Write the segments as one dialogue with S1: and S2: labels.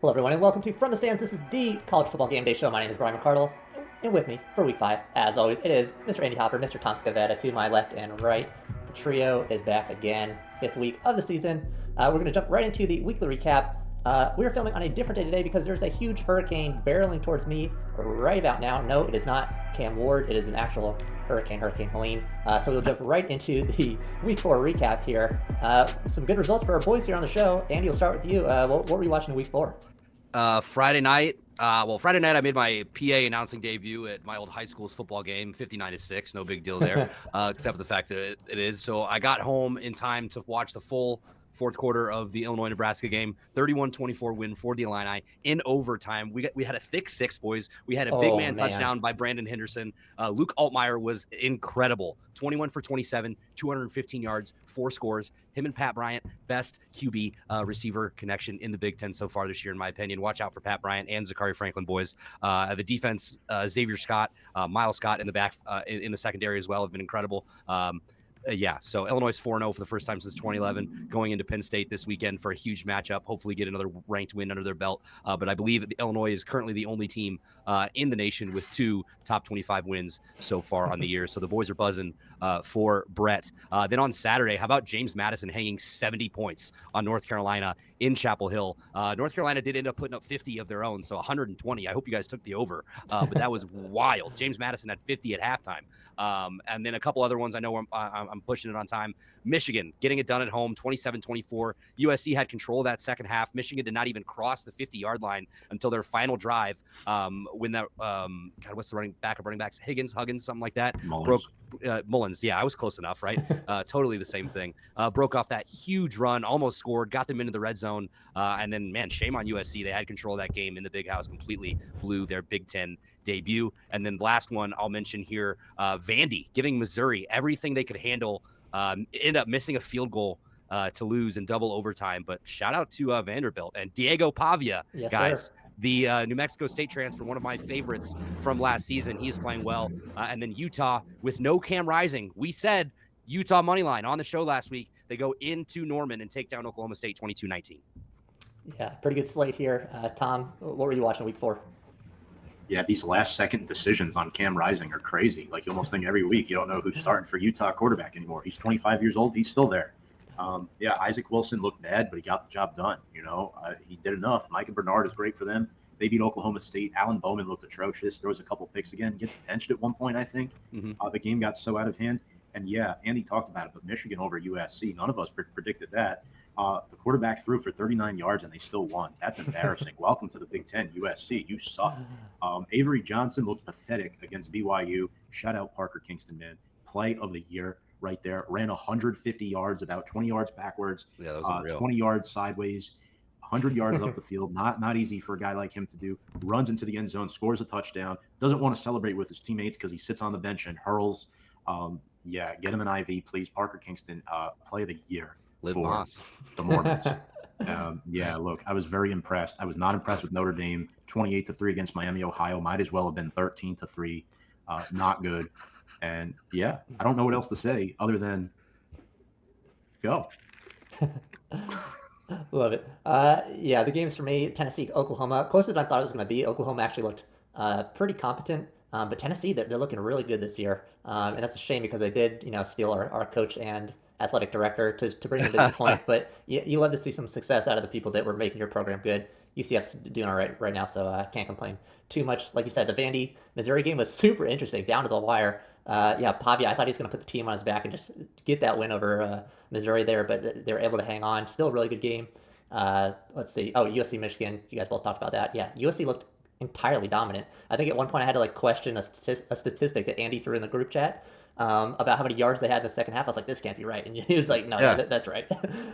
S1: Hello, everyone, and welcome to From the Stands. This is the College Football Game Day Show. My name is Brian McCardle, and with me for Week 5, as always, it is Mr. Andy Hopper, Mr. Tom Scavetta to my left and right. The trio is back again, 5th week of the season. We're going to jump right into the weekly recap. We are filming on a different day today because there's a huge hurricane barreling towards me right about now. No, it is not Cam Ward. It is an actual Hurricane Helene. So we'll jump right into the Week 4 recap here. Some good results for our boys here on the show. Andy, we'll start with you. What were you watching in Week 4?
S2: Friday night I made my PA announcing debut at my old high school's football game, 59-6, no big deal there, except for the fact that it is. So I got home in time to watch the full fourth quarter of the Illinois-Nebraska game, 31-24 win for the Illini in overtime. We had a thick six, boys. We had a big man touchdown by Brandon Henderson. Luke Altmaier was incredible. 21 for 27, 215 yards, 4 scores. Him and Pat Bryant, best QB receiver connection in the Big Ten so far this year, in my opinion. Watch out for Pat Bryant and Zachary Franklin, boys. The defense, Xavier Scott, Miles Scott in the back, in the secondary as well, have been incredible. So Illinois is 4-0 for the first time since 2011, going into Penn State this weekend for a huge matchup, hopefully get another ranked win under their belt. But I believe that Illinois is currently the only team in the nation with 2 top 25 wins so far on the year. So the boys are buzzing for Brett. Then on Saturday, how about James Madison hanging 70 points on North Carolina in Chapel Hill? North Carolina did end up putting up 50 of their own, so 120. I hope you guys took the over, but that was wild. James Madison had 50 at halftime. And then a couple other ones I know I'm pushing it on time. Michigan getting it done at home, 27-24. USC had control of that second half. Michigan did not even cross the 50-yard line until their final drive. When that what's the running backs? Huggins, something like that. Mullins. Yeah, I was close enough, right? Totally the same thing. Broke off that huge run, almost scored, got them into the red zone. And then, man, shame on USC. They had control of that game in the Big House, completely blew their Big Ten debut. And then the last one I'll mention here, Vandy giving Missouri everything they could handle. Ended up missing a field goal to lose in double overtime. But shout out to Vanderbilt and Diego Pavia,
S1: yes,
S2: guys.
S1: Sir.
S2: The New Mexico State transfer, one of my favorites from last season. He is playing well. And then Utah with no Cam Rising. We said Utah money line on the show last week. They go into Norman and take down Oklahoma State 22-19.
S1: Yeah, pretty good slate here. Tom, what were you watching Week 4?
S3: Yeah, these last-second decisions on Cam Rising are crazy. Like, you almost think every week you don't know who's starting for Utah quarterback anymore. He's 25 years old. He's still there. Isaac Wilson looked bad, but he got the job done. He did enough. Micah Bernard is great for them. They beat Oklahoma State. Alan Bowman looked atrocious. There was a couple picks again. Gets benched at one point, I think.
S2: Mm-hmm.
S3: The game got so out of hand. And, yeah, Andy talked about it, but Michigan over USC, none of us predicted that. The quarterback threw for 39 yards, and they still won. That's embarrassing. Welcome to the Big Ten, USC. You suck. Avery Johnson looked pathetic against BYU. Shout out Parker Kingston, man. Play of the year right there. Ran 150 yards, about 20 yards backwards,
S2: Yeah, that was unreal.
S3: 20 yards sideways, 100 yards up the field. Not easy for a guy like him to do. Runs into the end zone, scores a touchdown. Doesn't want to celebrate with his teammates because he sits on the bench and hurls. Get him an IV, please. Parker Kingston, play of the year.
S2: Liv Moss.
S3: The Mormons. Look, I was very impressed. I was not impressed with Notre Dame. 28-3 against Miami, Ohio. Might as well have been 13-3. Not good. And, I don't know what else to say other than go.
S1: Love it. The games for me, Tennessee, Oklahoma, closer than I thought it was going to be. Oklahoma actually looked pretty competent. But Tennessee, they're looking really good this year. And that's a shame because they did, steal our coach and athletic director to bring them to this point. But you love to see some success out of the people that were making your program good. UCF's doing all right now, so I can't complain too much. Like you said, the Vandy Missouri game was super interesting, down to the wire. Pavia, I thought he was going to put the team on his back and just get that win over Missouri there, but they were able to hang on. Still a really good game. Let's see. Oh, USC, Michigan. You guys both talked about that. Yeah, USC looked entirely dominant. I think at one point I had to question a statistic that Andy threw in the group chat about how many yards they had in the second half. I was like, this can't be right. And he was like, no, that's right.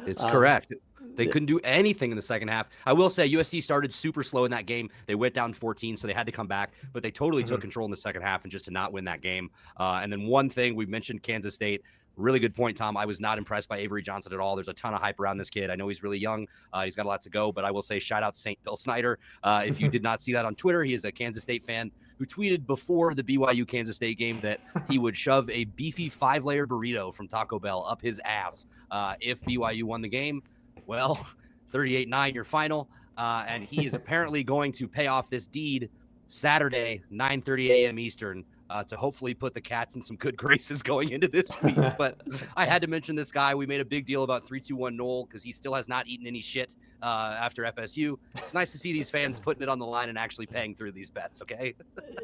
S2: It's correct. They couldn't do anything in the second half. I will say USC started super slow in that game. They went down 14, so they had to come back. But they totally took control in the second half and just to not win that game. And then one thing, we mentioned Kansas State. Really good point, Tom. I was not impressed by Avery Johnson at all. There's a ton of hype around this kid. I know he's really young. He's got a lot to go, but I will say shout out to St. Bill Snyder. If you did not see that on Twitter, he is a Kansas State fan who tweeted before the BYU-Kansas State game that he would shove a beefy 5-layer burrito from Taco Bell up his ass if BYU won the game. Well, 38-9 your final. and he is apparently going to pay off this deed Saturday, 9:30 a.m. Eastern, to hopefully put the Cats in some good graces going into this week. But I had to mention this guy. We made a big deal about 321 Noel because he still has not eaten any shit after FSU. It's nice to see these fans putting it on the line and actually paying through these bets, okay?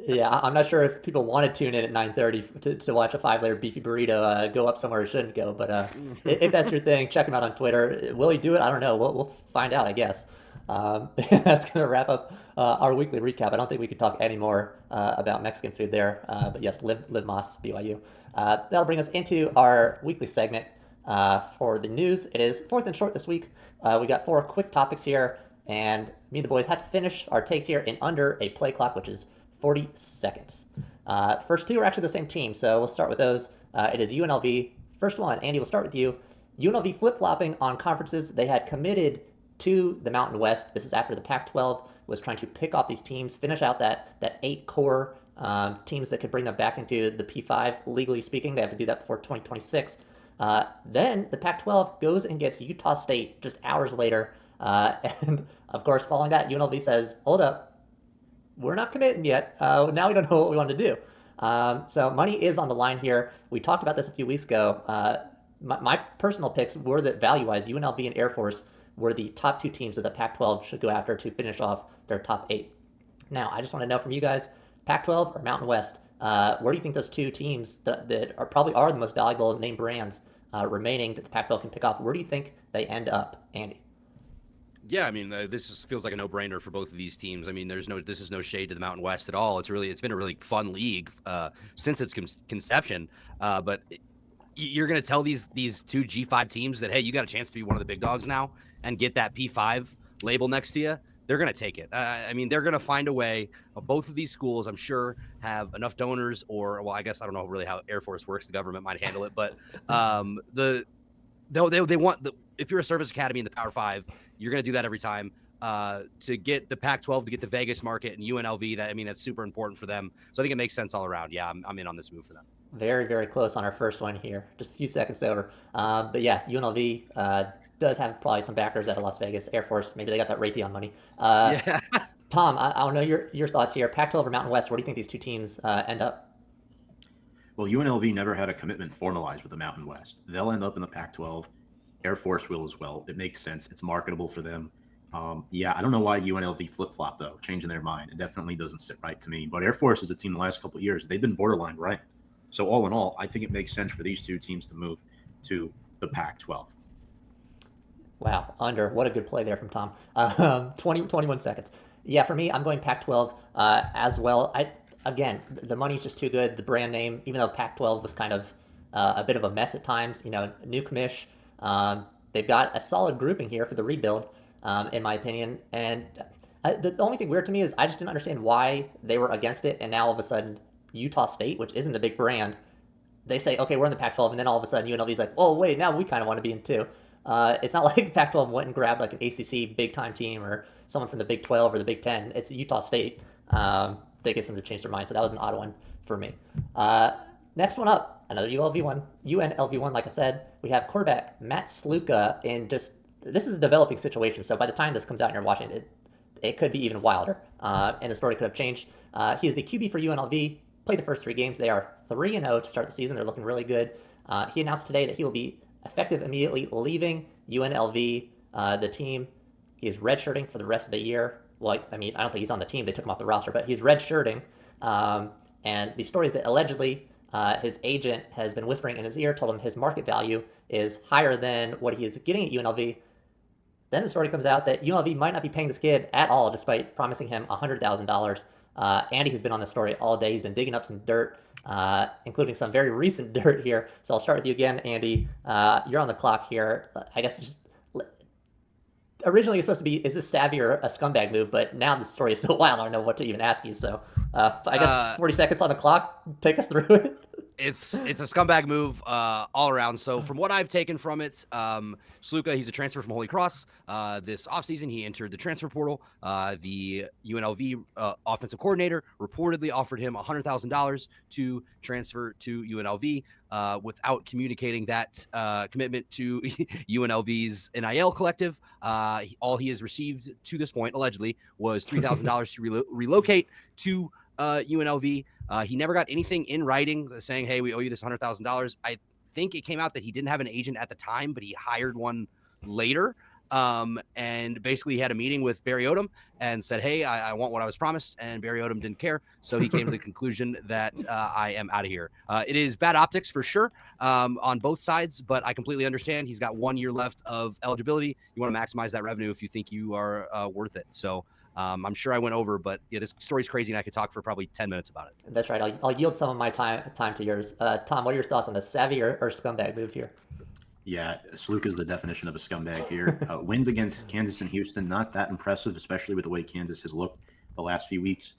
S1: Yeah, I'm not sure if people want to tune in at 9:30 to watch a 5-layer beefy burrito go up somewhere it shouldn't go. But if that's your thing, check him out on Twitter. Will he do it? I don't know. We'll find out, I guess. That's going to wrap up our weekly recap. I don't think we could talk any more about Mexican food there. But yes, live Moss, BYU. That'll bring us into our weekly segment for the news. It is fourth and short this week. We got 4 quick topics here, and me and the boys had to finish our takes here in under a play clock, which is 40 seconds. First 2 are actually the same team, so we'll start with those. It is UNLV. First one, Andy, we'll start with you. UNLV flip-flopping on conferences. They had committed to the Mountain West. This is after the Pac-12 was trying to pick off these teams, finish out that 8 core teams that could bring them back into the P5, legally speaking. They have to do that before 2026. Then the Pac-12 goes and gets Utah State just hours later. And, of course, following that, UNLV says, hold up, we're not committing yet. Now we don't know what we want to do. So money is on the line here. We talked about this a few weeks ago. My personal picks were that value-wise, UNLV and Air Force were the top 2 teams that the Pac-12 should go after to finish off their top 8. Now, I just want to know from you guys, Pac-12 or Mountain West, where do you think those 2 teams that are probably are the most valuable name brands remaining that the Pac-12 can pick off, where do you think they end up, Andy?
S2: Yeah, I mean, feels like a no-brainer for both of these teams. I mean, this is no shade to the Mountain West at all. It's been a really fun league since its conception. But you're going to tell these 2 G5 teams that, hey, you got a chance to be one of the big dogs now and get that P5 label next to you. They're going to take it. I mean, they're going to find a way. Both of these schools, I'm sure, have enough donors, or, well, I guess I don't know really how Air Force works. The government might handle it, but they want if you're a service academy in the Power 5, you're going to do that every time. To get the Pac-12 to get the Vegas market and UNLV, that's super important for them. So I think it makes sense all around. Yeah, I'm in on this move for them.
S1: Very, very close on our first one here. Just a few seconds over. But yeah, UNLV does have probably some backers out of Las Vegas. Air Force, maybe they got that Raytheon money.
S2: Yeah.
S1: Tom, I don't know your thoughts here. Pac-12 or Mountain West, where do you think these 2 teams end up?
S3: Well, UNLV never had a commitment formalized with the Mountain West. They'll end up in the Pac-12. Air Force will as well. It makes sense. It's marketable for them. I don't know why UNLV flip-flop, though, changing their mind. It definitely doesn't sit right to me. But Air Force is a team the last couple of years. They've been borderline ranked. So all in all, I think it makes sense for these 2 teams to move to the Pac-12.
S1: Wow, under. What a good play there from Tom. 21 seconds. Yeah, for me, I'm going Pac-12 as well. Again, the money's just too good. The brand name, even though Pac-12 was kind of a bit of a mess at times, new commish. They've got a solid grouping here for the rebuild, in my opinion. And the only thing weird to me is I just didn't understand why they were against it. And now all of a sudden, Utah State, which isn't a big brand, they say, okay, we're in the Pac-12. And then all of a sudden, UNLV's like, oh, wait, now we kind of want to be in too. It's not like Pac-12 went and grabbed like an ACC big-time team or someone from the Big 12 or the Big 10. It's Utah State. They get them to change their mind. So that was an odd one for me. Next one up, another UNLV one, like I said. We have quarterback Matt Sluka this is a developing situation. So by the time this comes out and you're watching it, it could be even wilder. And the story could have changed. He is the QB for UNLV, played the first 3 games. They are 3-0 to start the season. They're looking really good. He announced today that he will be effective immediately leaving UNLV, the team. He is redshirting for the rest of the year. Well, I mean, I don't think he's on the team. They took him off the roster, but he's redshirting. And the story is that allegedly his agent has been whispering in his ear, told him his market value is higher than what he is getting at UNLV. Then the story comes out that UNLV might not be paying this kid at all, despite promising him $100,000. Andy has been on this story all day. He's been digging up some dirt, including some very recent dirt here. So I'll start with you again, Andy. You're on the clock here. I guess just originally it's supposed to be, is this savvy or a scumbag move? But now the story is so wild, I don't know what to even ask you. So I guess it's 40 seconds on the clock. Take us through it.
S2: It's a scumbag move all around. So from what I've taken from it, Sluka, he's a transfer from Holy Cross. This offseason, he entered the transfer portal. The UNLV offensive coordinator reportedly offered him $100,000 to transfer to UNLV without communicating that commitment to UNLV's NIL collective. All he has received to this point, allegedly, was $3,000 to relocate to UNLV. He never got anything in writing saying, hey, we owe you this $100,000. I think it came out that he didn't have an agent at the time, but he hired one later. And basically he had a meeting with Barry Odom and said, hey, I want what I was promised. And Barry Odom didn't care. So he came to the conclusion that I am out of here. It is bad optics for sure on both sides, but I completely understand. He's got 1 year left of eligibility. You want to maximize that revenue if you think you are worth it. So I'm sure I went over, but yeah, this story's crazy, and I could talk for probably 10 minutes about it.
S1: That's right. I'll yield some of my time to yours. Tom, what are your thoughts on the savvy or scumbag move here?
S3: Yeah, Sluka is the definition of a scumbag here. Wins against Kansas and Houston, not that impressive, especially with the way Kansas has looked the last few weeks.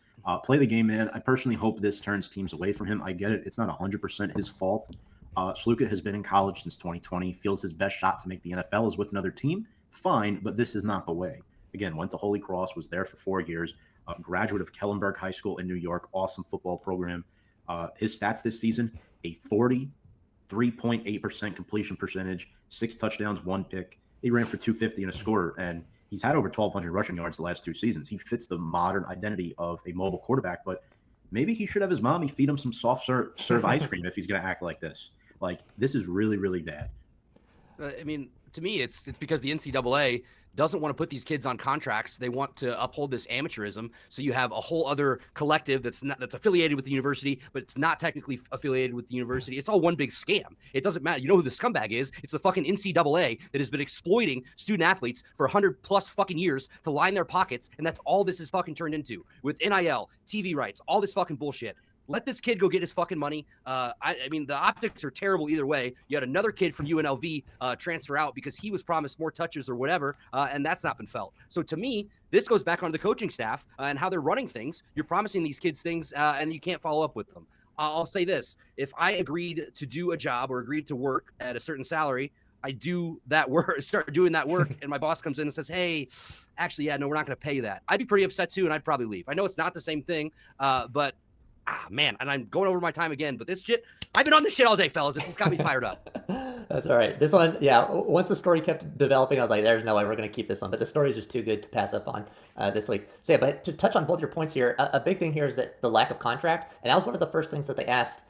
S3: Play the game, man. I personally hope this turns teams away from him. I get it. It's not 100% his fault. Sluka has been in college since 2020, feels his best shot to make the NFL is with another team. Fine, but this is not the way. Again, went to Holy Cross, was there for 4 years, graduate of Kellenberg High School in New York, awesome football program. His stats this season, a 43.8% completion percentage, 6 touchdowns, 1 pick. He ran for 250 and a score, and he's had over 1,200 rushing yards the last 2 seasons. He fits the modern identity of a mobile quarterback, but maybe he should have his mommy feed him some soft serve ice cream if he's going to act like this. Like, this is really, really bad.
S2: I mean, to me, it's because the NCAA doesn't want to put these kids on contracts. They want to uphold this amateurism. So you have a whole other collective that's affiliated with the university, but it's not technically affiliated with the university. It's all one big scam. It doesn't matter. You know who the scumbag is? It's the fucking NCAA that has been exploiting student athletes for 100 plus fucking years to line their pockets. And that's all this is fucking turned into with NIL, TV rights, all this fucking bullshit. Let this kid go get his fucking money. I mean, the optics are terrible either way. You had another kid from UNLV transfer out because he was promised more touches or whatever, and that's not been felt. So to me, this goes back on the coaching staff and how they're running things. You're promising these kids things, and you can't follow up with them. I'll say this. If I agreed to do a job or agreed to work at a certain salary, I do that work, start doing that work, and my boss comes in and says, hey, actually, yeah, no, we're not going to pay you that. I'd be pretty upset too, and I'd probably leave. I know it's not the same thing, but man, and I'm going over my time again, but this shit, I've been on this shit all day, fellas. It just got me fired up.
S1: That's all right. This one, yeah, once the story kept developing, I was like, there's no way we're going to keep this one. But the story is just too good to pass up on this week. So, yeah, but to touch on both your points here, a big thing here is that the lack of contract. And that was one of the first things that they asked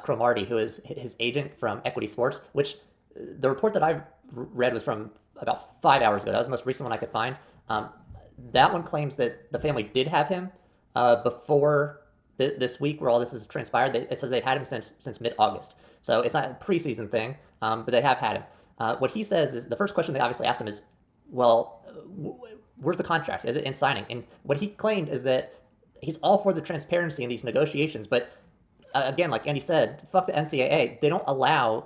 S1: Cromartie, who is his agent from Equity Sports, which the report that I read was from about 5 hours ago. That was the most recent one I could find. That one claims that the family did have him before this week where all this has transpired. It says they've had him since mid-August. So it's not a preseason thing, but they have had him. What he says is, the first question they obviously asked him is, well, where's the contract? Is it in signing? And what he claimed is that he's all for the transparency in these negotiations, but again, like Andy said, fuck the NCAA. They don't allow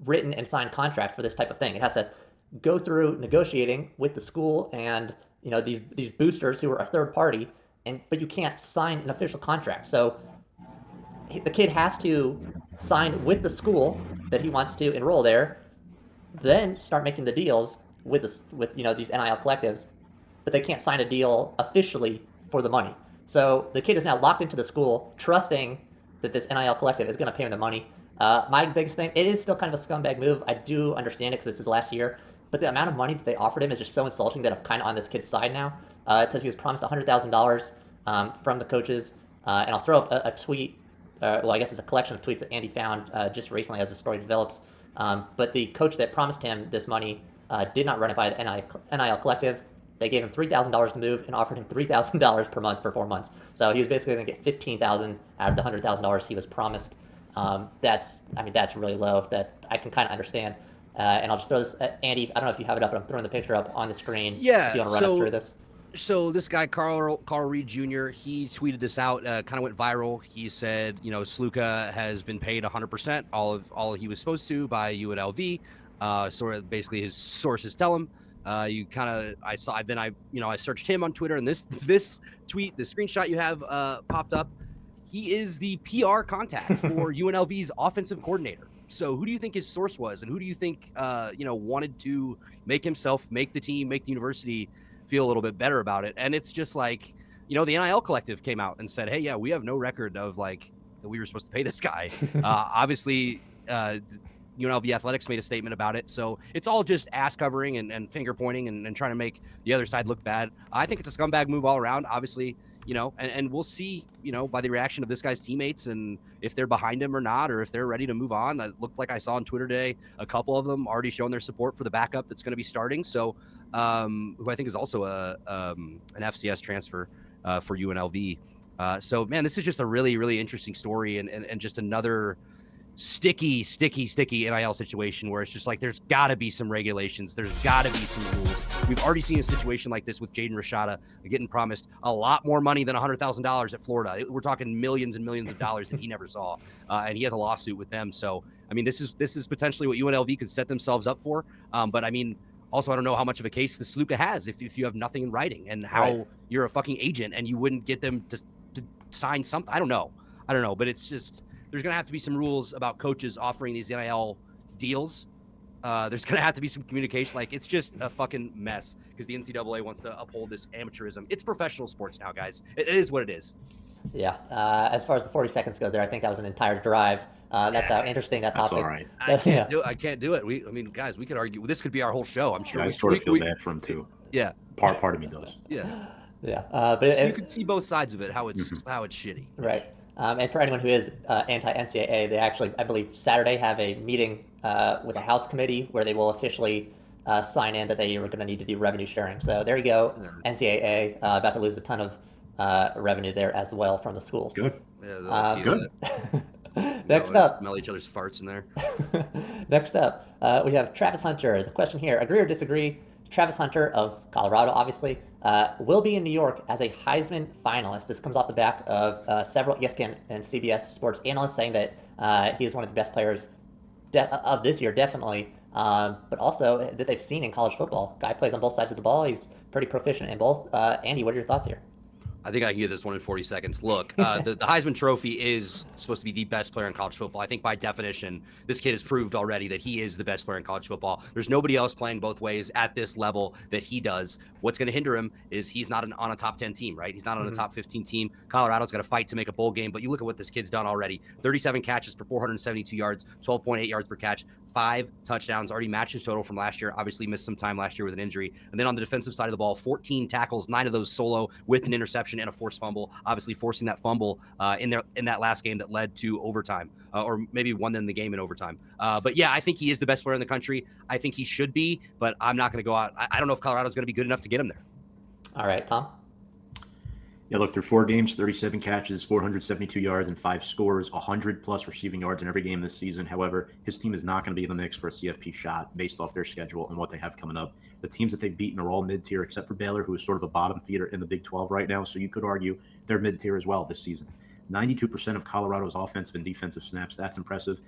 S1: written and signed contract for this type of thing. It has to go through negotiating with the school and these boosters who are a third party. But you can't sign an official contract. So the kid has to sign with the school that he wants to enroll there, then start making the deals with these NIL collectives, but they can't sign a deal officially for the money. So the kid is now locked into the school, trusting that this NIL collective is going to pay him the money. My biggest thing, it is still kind of a scumbag move. I do understand it because it's his last year, but the amount of money that they offered him is just so insulting that I'm kind of on this kid's side now. It says he was promised $100,000 from the coaches, and I'll throw up a tweet. Well, I guess it's a collection of tweets that Andy found just recently as the story develops. But the coach that promised him this money did not run it by the NIL collective. They gave him $3,000 to move and offered him $3,000 per month for 4 months. So he was basically going to get $15,000 out of the $100,000 he was promised. That's really low. That I can kind of understand. And I'll just throw this, Andy, I don't know if you have it up, but I'm throwing the picture up on the screen.
S2: Yeah.
S1: If you want to run us through this.
S2: So this guy, Carl Reed Jr., he tweeted this out, kind of went viral. He said, Sluka has been paid 100%, all he was supposed to by UNLV. Sort of basically his sources tell him. I searched him on Twitter, and this tweet, the screenshot you have popped up. he is the PR contact for UNLV's offensive coordinator. So who do you think his source was, and who do you think wanted to make the team, make the university feel a little bit better about it? And it's just like, the NIL collective came out and said, hey, yeah, we have no record of like that we were supposed to pay this guy. Obviously, UNLV Athletics made a statement about it. So it's all just ass covering and finger pointing and trying to make the other side look bad. I think it's a scumbag move all around, obviously, and we'll see, by the reaction of this guy's teammates and if they're behind him or not, or if they're ready to move on. It looked like I saw on Twitter today, a couple of them already showing their support for the backup that's going to be starting. So who I think is also an FCS transfer for UNLV. So, man, this is just a really, really interesting story and just another sticky NIL situation where it's just like there's got to be some regulations. There's got to be some rules. We've already seen a situation like this with Jaden Rashada getting promised a lot more money than $100,000 at Florida. We're talking millions and millions of dollars that he never saw, and he has a lawsuit with them. So, I mean, this is potentially what UNLV could set themselves up for. But I mean, also, I don't know how much of a case the Sluka has if you have nothing in writing and how you're a fucking agent and you wouldn't get them to sign something. I don't know, but it's just, there's going to have to be some rules about coaches offering these NIL deals. There's going to have to be some communication. Like, it's just a fucking mess because the NCAA wants to uphold this amateurism. It's professional sports now, guys. It is what it is.
S1: Yeah. As far as the 40 seconds go there, I think that was an entire drive. That's how interesting that topic.
S3: That's all right.
S1: I
S2: can't do it. Guys, we could argue. This could be our whole show. I'm sure.
S3: I sort of feel bad for him too.
S2: Yeah.
S3: Part of me does.
S2: Yeah.
S1: Yeah. But
S2: so you can see both sides of it. How it's shitty.
S1: Right. And for anyone who is anti-NCAA, they actually, I believe, Saturday have a meeting with a House committee where they will officially sign in that they are going to need to do revenue sharing. So there you go, NCAA about to lose a ton of revenue there as well from the schools.
S3: Good.
S2: Yeah,
S3: good.
S1: Next up,
S2: smell each other's farts in there.
S1: Next up, we have Travis Hunter. The question here: agree or disagree? Travis Hunter of Colorado, obviously, will be in New York as a Heisman finalist. This comes off the back of several ESPN and CBS sports analysts saying that he is one of the best players of this year, definitely, but also that they've seen in college football. Guy plays on both sides of the ball. He's pretty proficient in both. Andy, what are your thoughts here?
S2: I think I can get this one in 40 seconds. Look, the Heisman Trophy is supposed to be the best player in college football. I think by definition, this kid has proved already that he is the best player in college football. There's nobody else playing both ways at this level that he does. What's going to hinder him is he's not on a top 10 team, right? He's not on a top 15 team. Colorado's got to fight to make a bowl game, but you look at what this kid's done already. 37 catches for 472 yards, 12.8 yards per catch, 5 touchdowns, already matched his total from last year. Obviously missed some time last year with an injury. And then on the defensive side of the ball, 14 tackles, 9 of those solo with an interception and a forced fumble, obviously forcing that fumble in that last game that led to overtime, or maybe won them the game in overtime. But yeah, I think he is the best player in the country. I think he should be, but I'm not going to go out. I don't know if Colorado's going to be good enough to get him there.
S1: All right, Tom?
S3: Yeah, look, through 4 games, 37 catches, 472 yards, and 5 scores, 100-plus receiving yards in every game this season. However, his team is not going to be in the mix for a CFP shot based off their schedule and what they have coming up. The teams that they've beaten are all mid-tier, except for Baylor, who is sort of a bottom feeder in the Big 12 right now, so you could argue they're mid-tier as well this season. 92% of Colorado's offensive and defensive snaps, that's impressive.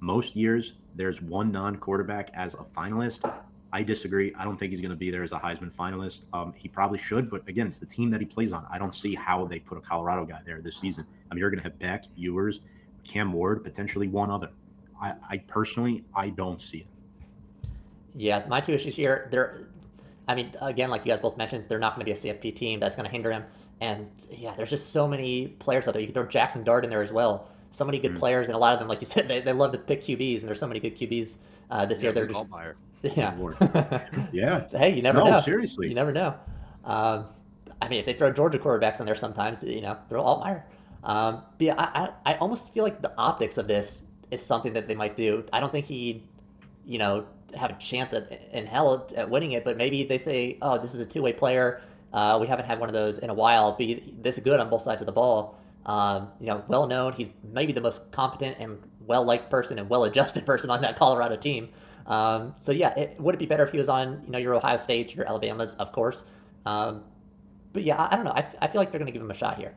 S3: Most years, there's one non-quarterback as a finalist. I disagree. I don't think he's going to be there as a Heisman finalist. He probably should, but again, it's the team that he plays on. I don't see how they put a Colorado guy there this season. I mean, you're going to have Beck, Ewers, Cam Ward, potentially one other. I personally don't see it.
S1: Yeah, my 2 issues here, again, like you guys both mentioned, they're not going to be a CFP team. That's going to hinder him. And yeah, there's just so many players out there. You can throw Jackson Dart in there as well. So many good players, and a lot of them, like you said, they love to pick QBs, and there's so many good QBs this year. They're just
S2: Altmaier.
S1: Yeah.
S3: Yeah.
S1: Hey, you never know.
S3: Seriously.
S1: You never know. If they throw Georgia quarterbacks in there sometimes, throw Altmaier. But yeah, I almost feel like the optics of this is something that they might do. I don't think he'd, have a chance in hell at winning it, but maybe they say, oh, this is a two-way player. We haven't had one of those in a while. Be this good on both sides of the ball. Well known. He's maybe the most competent and well-liked person and well-adjusted person on that Colorado team. So yeah, would it be better if he was on, your Ohio States, your Alabamas, of course. But yeah, I don't know. I feel like they're going to give him a shot here.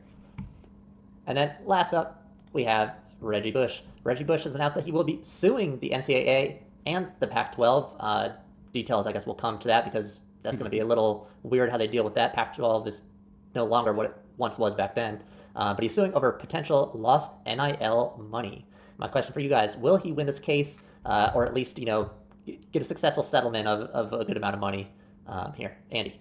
S1: And then last up, we have Reggie Bush. Reggie Bush has announced that he will be suing the NCAA and the Pac-12. Details, I guess, will come to that because that's going to be a little weird how they deal with that. Pac-12 is no longer what it once was back then. But he's suing over potential lost NIL money. My question for you guys: will he win this case, or at least get a successful settlement of a good amount of money here, Andy?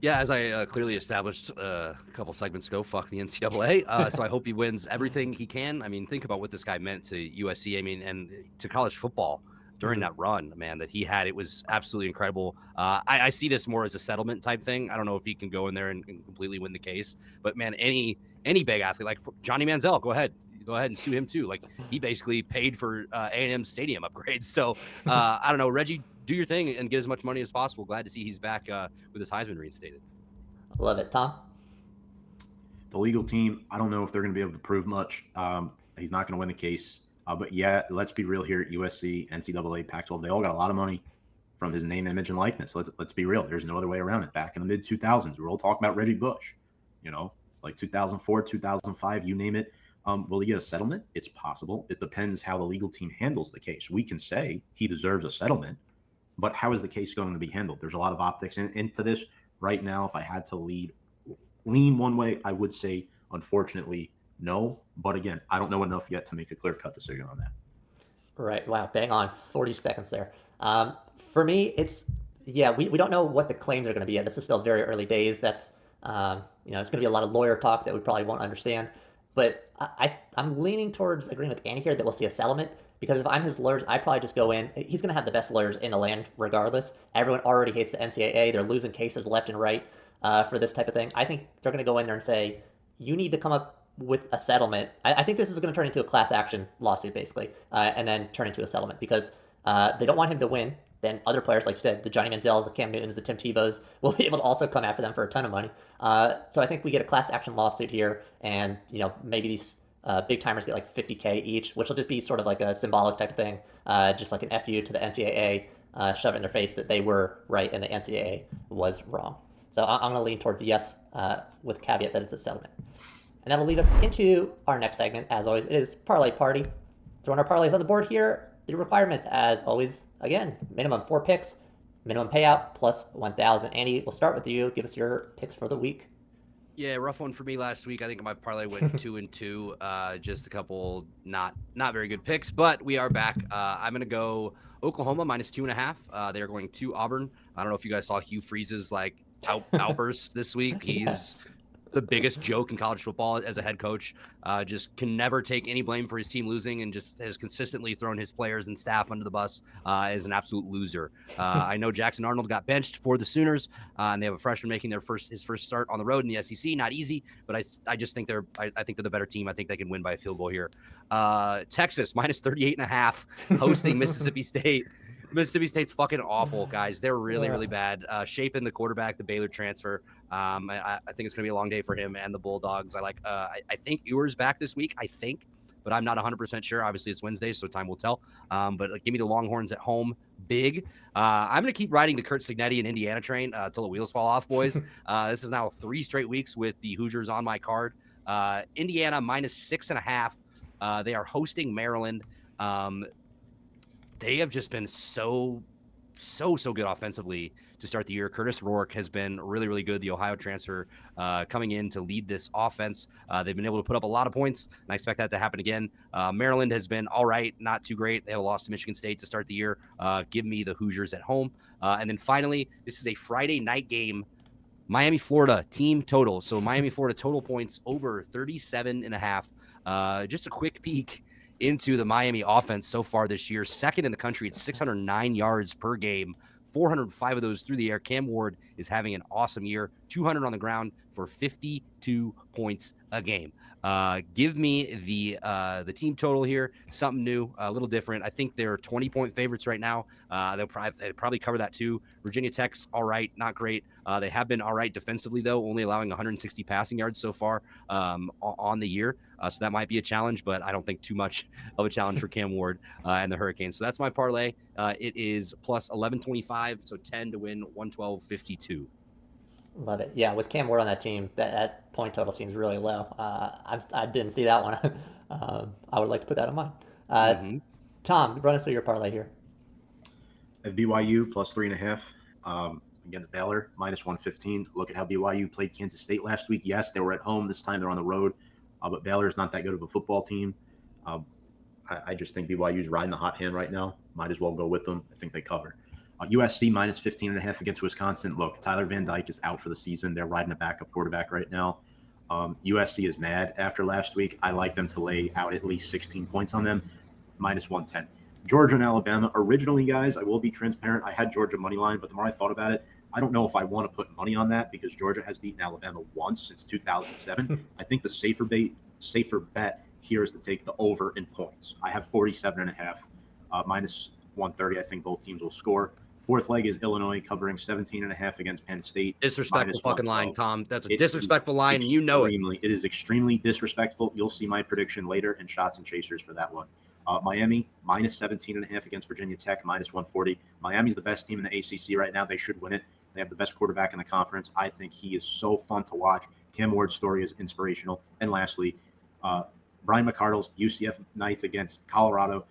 S2: Yeah, as I clearly established a couple segments ago, fuck the NCAA. So I hope he wins everything he can. I mean, think about what this guy meant to USC. I mean, and to college football during that run, man, that he had. It was absolutely incredible. I see this more as a settlement type thing. I don't know if he can go in there and completely win the case, but man, any big athlete like Johnny Manziel, go ahead and sue him too. Like he basically paid for A&M stadium upgrades. So I don't know, Reggie, do your thing and get as much money as possible. Glad to see he's back with his Heisman reinstated.
S1: Love it. Tom?
S3: The legal team, I don't know if they're going to be able to prove much. He's not going to win the case. But yeah, let's be real here at USC, NCAA, Pac-12. They all got a lot of money from his name, image, and likeness. Let's be real. There's no other way around it. Back in the mid-2000s, we were all talking about Reggie Bush, like 2004, 2005, you name it. Will he get a settlement? It's possible. It depends how the legal team handles the case. We can say he deserves a settlement, but how is the case going to be handled? There's a lot of optics into this right now. If I had to lean one way, I would say, unfortunately, no. But again, I don't know enough yet to make a clear-cut decision on that.
S1: Right. Wow. Bang on. 40 seconds there. For me, we don't know what the claims are going to be yet. This is still very early days. That's, it's going to be a lot of lawyer talk that we probably won't understand. But I'm leaning towards agreeing with Andy here that we'll see a settlement, because if I'm his lawyers, I probably just go in. He's going to have the best lawyers in the land regardless. Everyone already hates the NCAA. They're losing cases left and right for this type of thing. I think they're going to go in there and say, you need to come up with a settlement. I think this is going to turn into a class action lawsuit, basically, and then turn into a settlement, because they don't want him to win. Then other players, like you said, the Johnny Manziels, the Cam Newtons, the Tim Tebows, will be able to also come after them for a ton of money. So I think we get a class action lawsuit here, and maybe these big timers get like $50K each, which will just be sort of like a symbolic type of thing, just like an FU to the NCAA, shove it in their face that they were right and the NCAA was wrong. So I'm going to lean towards yes, with caveat that it's a settlement. And that'll lead us into our next segment. As always, it is Parlay Party. Throwing our parlays on the board here. The requirements, as always, again, minimum 4 picks, minimum payout, plus 1,000. Andy, we'll start with you. Give us your picks for the week.
S2: Yeah, rough one for me last week. I think my parlay went 2-2. Just a couple not very good picks, but we are back. I'm going to go Oklahoma -2.5. They're going to Auburn. I don't know if you guys saw Hugh Freeze's outburst this week. He's
S1: Yes.
S2: the biggest joke in college football as a head coach. Just can never take any blame for his team losing, and just has consistently thrown his players and staff under the bus as an absolute loser. I know Jackson Arnold got benched for the Sooners, and they have a freshman making his first start on the road in the SEC. Not easy, but I just think I think they're the better team. I think they can win by a field goal here. Texas -38.5 hosting Mississippi State. Mississippi State's fucking awful, guys. They're really, really bad. Shaping the quarterback, the Baylor transfer. I think it's going to be a long day for him and the Bulldogs. I think Ewer's back this week, but I'm not 100% sure. Obviously, it's Wednesday, so time will tell. But give me the Longhorns at home, big. I'm going to keep riding the Kurt Signetti and Indiana train till the wheels fall off, boys. This is now 3 straight weeks with the Hoosiers on my card. Indiana -6.5. They are hosting Maryland. They have just been so good offensively to start the year. Curtis Rourke has been really, really good. The Ohio transfer coming in to lead this offense. They've been able to put up a lot of points, and I expect that to happen again. Maryland has been all right, not too great. They have lost to Michigan State to start the year. Give me the Hoosiers at home. And then finally, this is a Friday night game. Miami, Florida team total. So Miami, Florida total points over 37.5. Just a quick peek into the Miami offense so far this year. Second in the country at 609 yards per game, 405 of those through the air. Cam Ward is having an awesome year, 200 on the ground for 52 points a game. Give me the team total here, something new, a little different. I think they're 20-point favorites right now. They'll probably cover that too. Virginia Tech's all right, not great. They have been all right defensively, though, only allowing 160 passing yards so far on the year. So that might be a challenge, but I don't think too much of a challenge for Cam Ward and the Hurricanes. So that's my parlay. It is plus 11.25, so 10 to win, 112.52.
S1: Love it. Yeah, with Cam Ward on that team, that point total seems really low. I didn't see that one. I would like to put that on mine. Tom, run us through your parlay here.
S3: At BYU +3.5. against Baylor, minus 115. Look at how BYU played Kansas State last week. Yes, they were at home. This time they're on the road, but Baylor is not that good of a football team. I just think BYU's riding the hot hand right now. Might as well go with them. I think they cover. USC minus 15.5 against Wisconsin. Look, Tyler Van Dyke is out for the season. They're riding a backup quarterback right now. USC is mad after last week. I like them to lay out at least 16 points on them, minus 110. Georgia and Alabama. Originally, guys, I will be transparent. I had Georgia money line, but the more I thought about it, I don't know if I want to put money on that because Georgia has beaten Alabama once since 2007. I think the safer bet here is to take the over in points. I have 47.5, minus 130. I think both teams will score. Fourth leg is Illinois covering 17.5 against Penn State.
S2: Disrespectful fucking line, Tom. That's a disrespectful line. You know it.
S3: It is extremely disrespectful. You'll see my prediction later in shots and chasers for that one. Miami, minus 17.5 against Virginia Tech, minus 140. Miami's the best team in the ACC right now. They should win it. They have the best quarterback in the conference. I think he is so fun to watch. Cam Ward's story is inspirational. And lastly, Brian McCardle's UCF Knights against Colorado.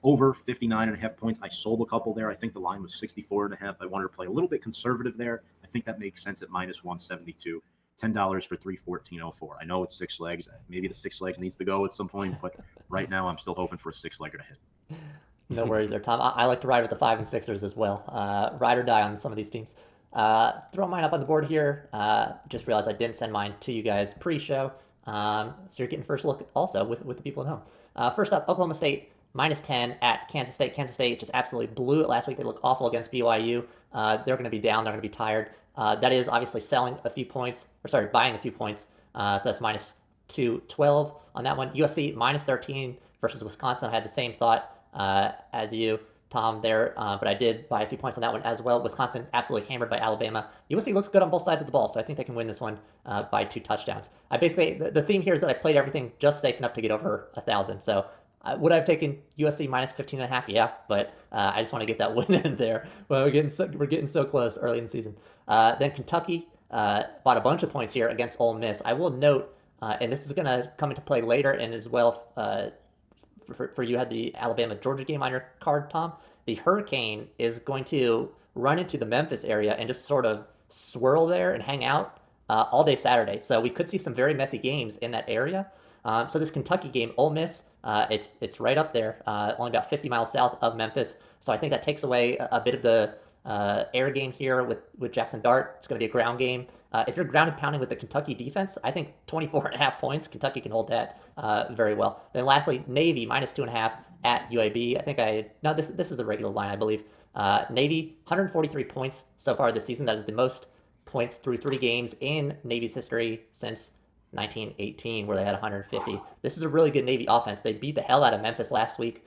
S3: Over 59.5 points. I sold a couple there. I think the line was 64.5. I wanted to play a little bit conservative there. I think that makes sense at minus 172. $10 for 314.04. I know it's 6 legs. Maybe the 6 legs needs to go at some point, but right now I'm still hoping for a 6-legger to hit.
S1: No worries there, Tom. I like to ride with the 5 and 6ers as well. Ride or die on some of these teams. Throw mine up on the board here. Just realized I didn't send mine to you guys pre-show. So you're getting first look also with the people at home. First up, Oklahoma State. Minus 10 at Kansas State. Kansas State just absolutely blew it last week. They looked awful against BYU. They're going to be down. They're going to be tired. That is obviously buying a few points. So that's minus 212 on that one. USC minus 13 versus Wisconsin. I had the same thought as you, Tom, there, but I did buy a few points on that one as well. Wisconsin absolutely hammered by Alabama. USC looks good on both sides of the ball, so I think they can win this one by 2 touchdowns. The theme here is that I played everything just safe enough to get over 1,000. So would I have taken USC minus 15.5? Yeah, but I just want to get that win in there. Well, we're getting so close early in the season. Then Kentucky bought a bunch of points here against Ole Miss. I will note, and this is going to come into play later, and as well for you had the Alabama-Georgia game on your card, Tom. The Hurricane is going to run into the Memphis area and just sort of swirl there and hang out all day Saturday. So we could see some very messy games in that area. So this Kentucky game, Ole Miss, it's right up there, only about 50 miles south of Memphis. So I think that takes away a bit of the air game here with Jackson Dart. It's going to be a ground game. If you're ground and pounding with the Kentucky defense, I think 24.5 points, Kentucky can hold that very well. Then lastly, Navy minus 2.5 at UAB. I think this is the regular line, I believe. Navy, 143 points so far this season. That is the most points through 3 games in Navy's history since 1918, where they had 150. This is a really good Navy offense. They beat the hell out of Memphis last week.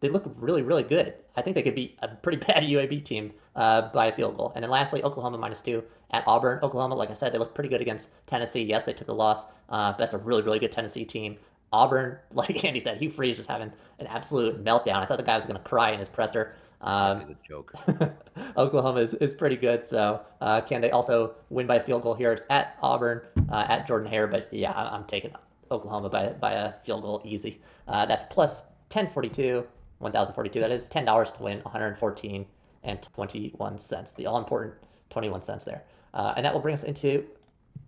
S1: They look really, really good. I think they could beat a pretty bad UAB team by a field goal. And then lastly, Oklahoma minus 2 at Auburn. Oklahoma, like I said, they look pretty good against Tennessee. Yes, they took the loss, but that's a really, really good Tennessee team. Auburn, like Andy said, Hugh Freeze just having an absolute meltdown. I thought the guy was going to cry in his presser.
S2: It's a joke.
S1: Oklahoma is pretty good, so can they also win by a field goal here? It's at Auburn, at Jordan-Hare, but yeah, I'm taking Oklahoma by a field goal easy. That's plus 1042, 1,042. That is $10 to win 114 and 21 cents. The all-important 21 cents there. And that will bring us into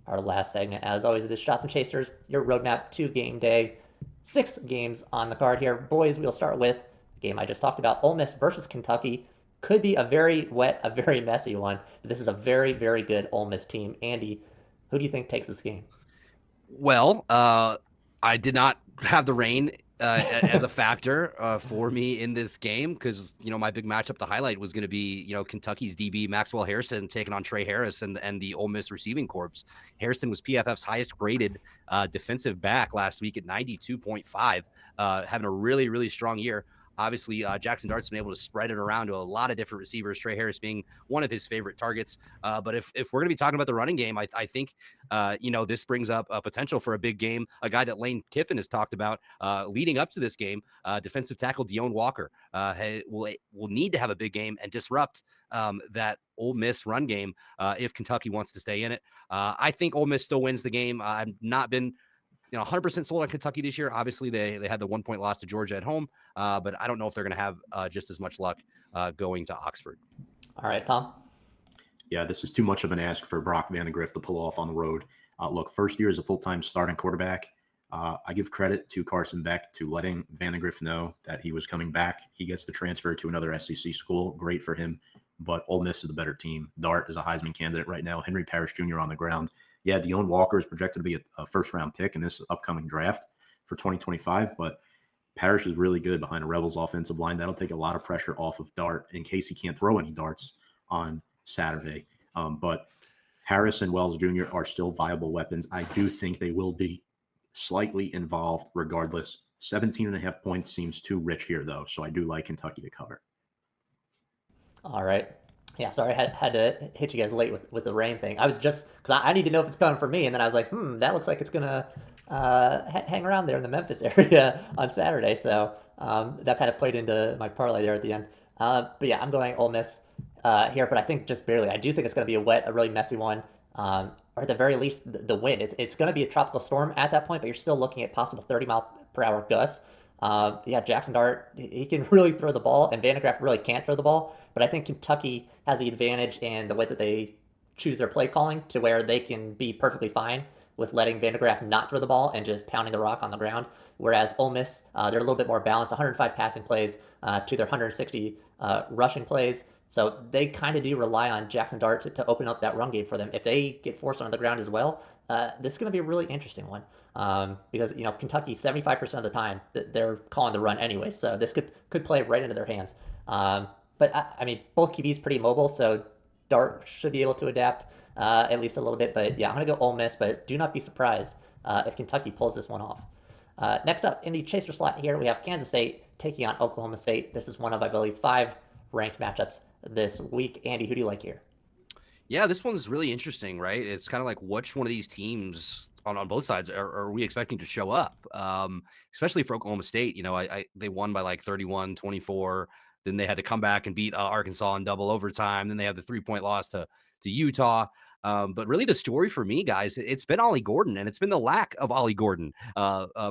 S1: our last segment. As always, it is Shots and Chasers, your roadmap to game day. 6 games on the card here. Boys, we'll start with the game I just talked about. Ole Miss versus Kentucky. Could be a very wet, a very messy one. This is a very, very good Ole Miss team. Andy, who do you think takes this game?
S2: Well, I did not have the rain as a factor for me in this game because, my big matchup to highlight was going to be, Kentucky's DB Maxwell Hairston taking on Trey Harris and the Ole Miss receiving corps. Hairston was PFF's highest graded defensive back last week at 92.5, having a really, really strong year. Obviously, Jackson Dart's been able to spread it around to a lot of different receivers, Trey Harris being one of his favorite targets. But if we're going to be talking about the running game, I think, this brings up a potential for a big game. A guy that Lane Kiffin has talked about leading up to this game, defensive tackle Deone Walker will need to have a big game and disrupt that Ole Miss run game if Kentucky wants to stay in it. I think Ole Miss still wins the game. I've not been 100% sold on Kentucky this year. Obviously, they had the 1-point loss to Georgia at home, but I don't know if they're going to have just as much luck going to Oxford.
S1: All right, Tom.
S3: Yeah, this is too much of an ask for Brock Vandegrift to pull off on the road. Look, first year as a full-time starting quarterback. I give credit to Carson Beck to letting Vandegrift know that he was coming back. He gets the transfer to another SEC school. Great for him. But Ole Miss is the better team. Dart is a Heisman candidate right now. Henry Parrish Jr. on the ground. Yeah, Deone Walker is projected to be a first-round pick in this upcoming draft for 2025. But Parrish is really good behind a Rebels offensive line. That'll take a lot of pressure off of Dart in case he can't throw any darts on Saturday. But Harris and Wells Jr. are still viable weapons. I do think they will be slightly involved regardless. 17.5 points seems too rich here, though, so I do like Kentucky to cover.
S1: All right. Yeah, sorry, I had to hit you guys late with the rain thing. I was just, because I need to know if it's coming for me, and then I was like, that looks like it's going to hang around there in the Memphis area on Saturday, so that kind of played into my parlay there at the end. But yeah, I'm going Ole Miss here, but I think just barely. I do think it's going to be a really messy one, or at the very least, the wind. It's going to be a tropical storm at that point, but you're still looking at possible 30-mile-per-hour gusts. Yeah, Jackson Dart, he can really throw the ball, and Vandegrift really can't throw the ball. But I think Kentucky has the advantage in the way that they choose their play calling to where they can be perfectly fine with letting Vandegrift not throw the ball and just pounding the rock on the ground. Whereas Ole Miss, they're a little bit more balanced, 105 passing plays to their 160 rushing plays. So they kind of do rely on Jackson Dart to open up that run game for them. If they get forced on the ground as well, this is going to be a really interesting one because Kentucky 75% of the time they're calling the run anyway, so this could play right into their hands. But I mean, both QBs pretty mobile, so Dart should be able to adapt at least a little bit. But yeah, I'm going to go Ole Miss, but do not be surprised if Kentucky pulls this one off. Next up, in the chaser slot here, we have Kansas State taking on Oklahoma State. This is one of, I believe, 5 ranked matchups this week. Andy, who do you like here?
S2: Yeah, this one's really interesting, right? It's kind of like which one of these teams on both sides are we expecting to show up, especially for Oklahoma State. They won by like 31-24. Then they had to come back and beat Arkansas in double overtime. Then they had the 3-point loss to Utah. But really the story for me, guys, it's been Ollie Gordon, and it's been the lack of Ollie Gordon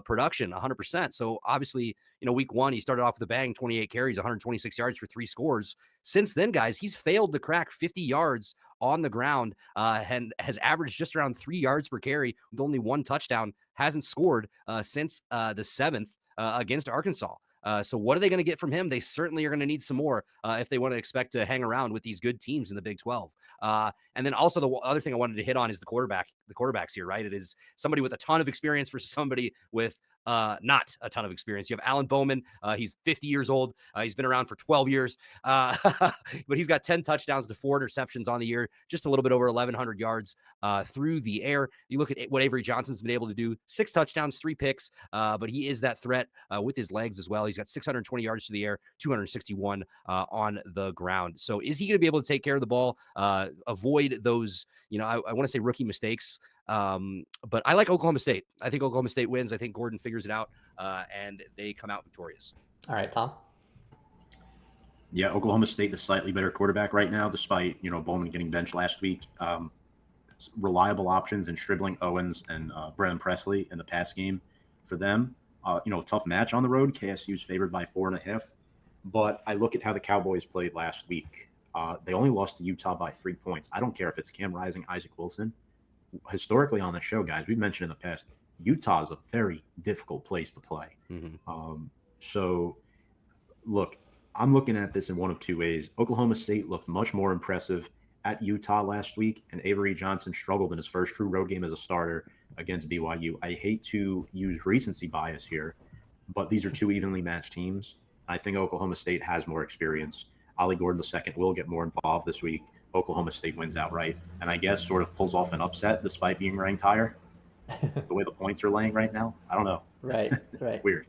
S2: production 100%. So obviously, week 1, he started off with a bang, 28 carries, 126 yards for 3 scores. Since then, guys, he's failed to crack 50 yards on the ground and has averaged just around 3 yards per carry with only 1 touchdown, hasn't scored since the 7th against Arkansas. So what are they going to get from him? They certainly are going to need some more if they want to expect to hang around with these good teams in the Big 12. And then also the other thing I wanted to hit on is the quarterbacks here, right? It is somebody with a ton of experience versus somebody with not a ton of experience. You have Alan Bowman. He's 50 years old. He's been around for 12 years, but he's got 10 touchdowns to 4 interceptions on the year, just a little bit over 1,100 yards through the air. You look at what Avery Johnson's been able to do, 6 touchdowns, 3 picks, but he is that threat with his legs as well. He's got 620 yards to the air, 261 on the ground. So is he going to be able to take care of the ball, avoid those, I want to say rookie mistakes? But I like Oklahoma State. I think Oklahoma State wins. I think Gordon figures it out, and they come out victorious.
S1: All right, Tom.
S3: Yeah, Oklahoma State, the slightly better quarterback right now, despite Bowman getting benched last week. Reliable options in Stribling, Owens, and Brennan Presley in the pass game for them. A tough match on the road. KSU's favored by 4.5. But I look at how the Cowboys played last week. They only lost to Utah by 3 points. I don't care if it's Cam Rising, Isaac Wilson. Historically on the show, guys, we've mentioned in the past, Utah is a very difficult place to play. Mm-hmm. So, look, I'm looking at this in one of 2 ways. Oklahoma State looked much more impressive at Utah last week, and Avery Johnson struggled in his first true road game as a starter against BYU. I hate to use recency bias here, but these are 2 evenly matched teams. I think Oklahoma State has more experience. Ollie Gordon II will get more involved this week. Oklahoma State wins outright, and I guess sort of pulls off an upset despite being ranked higher. The way the points are laying right now, I don't know.
S1: Right.
S3: Weird.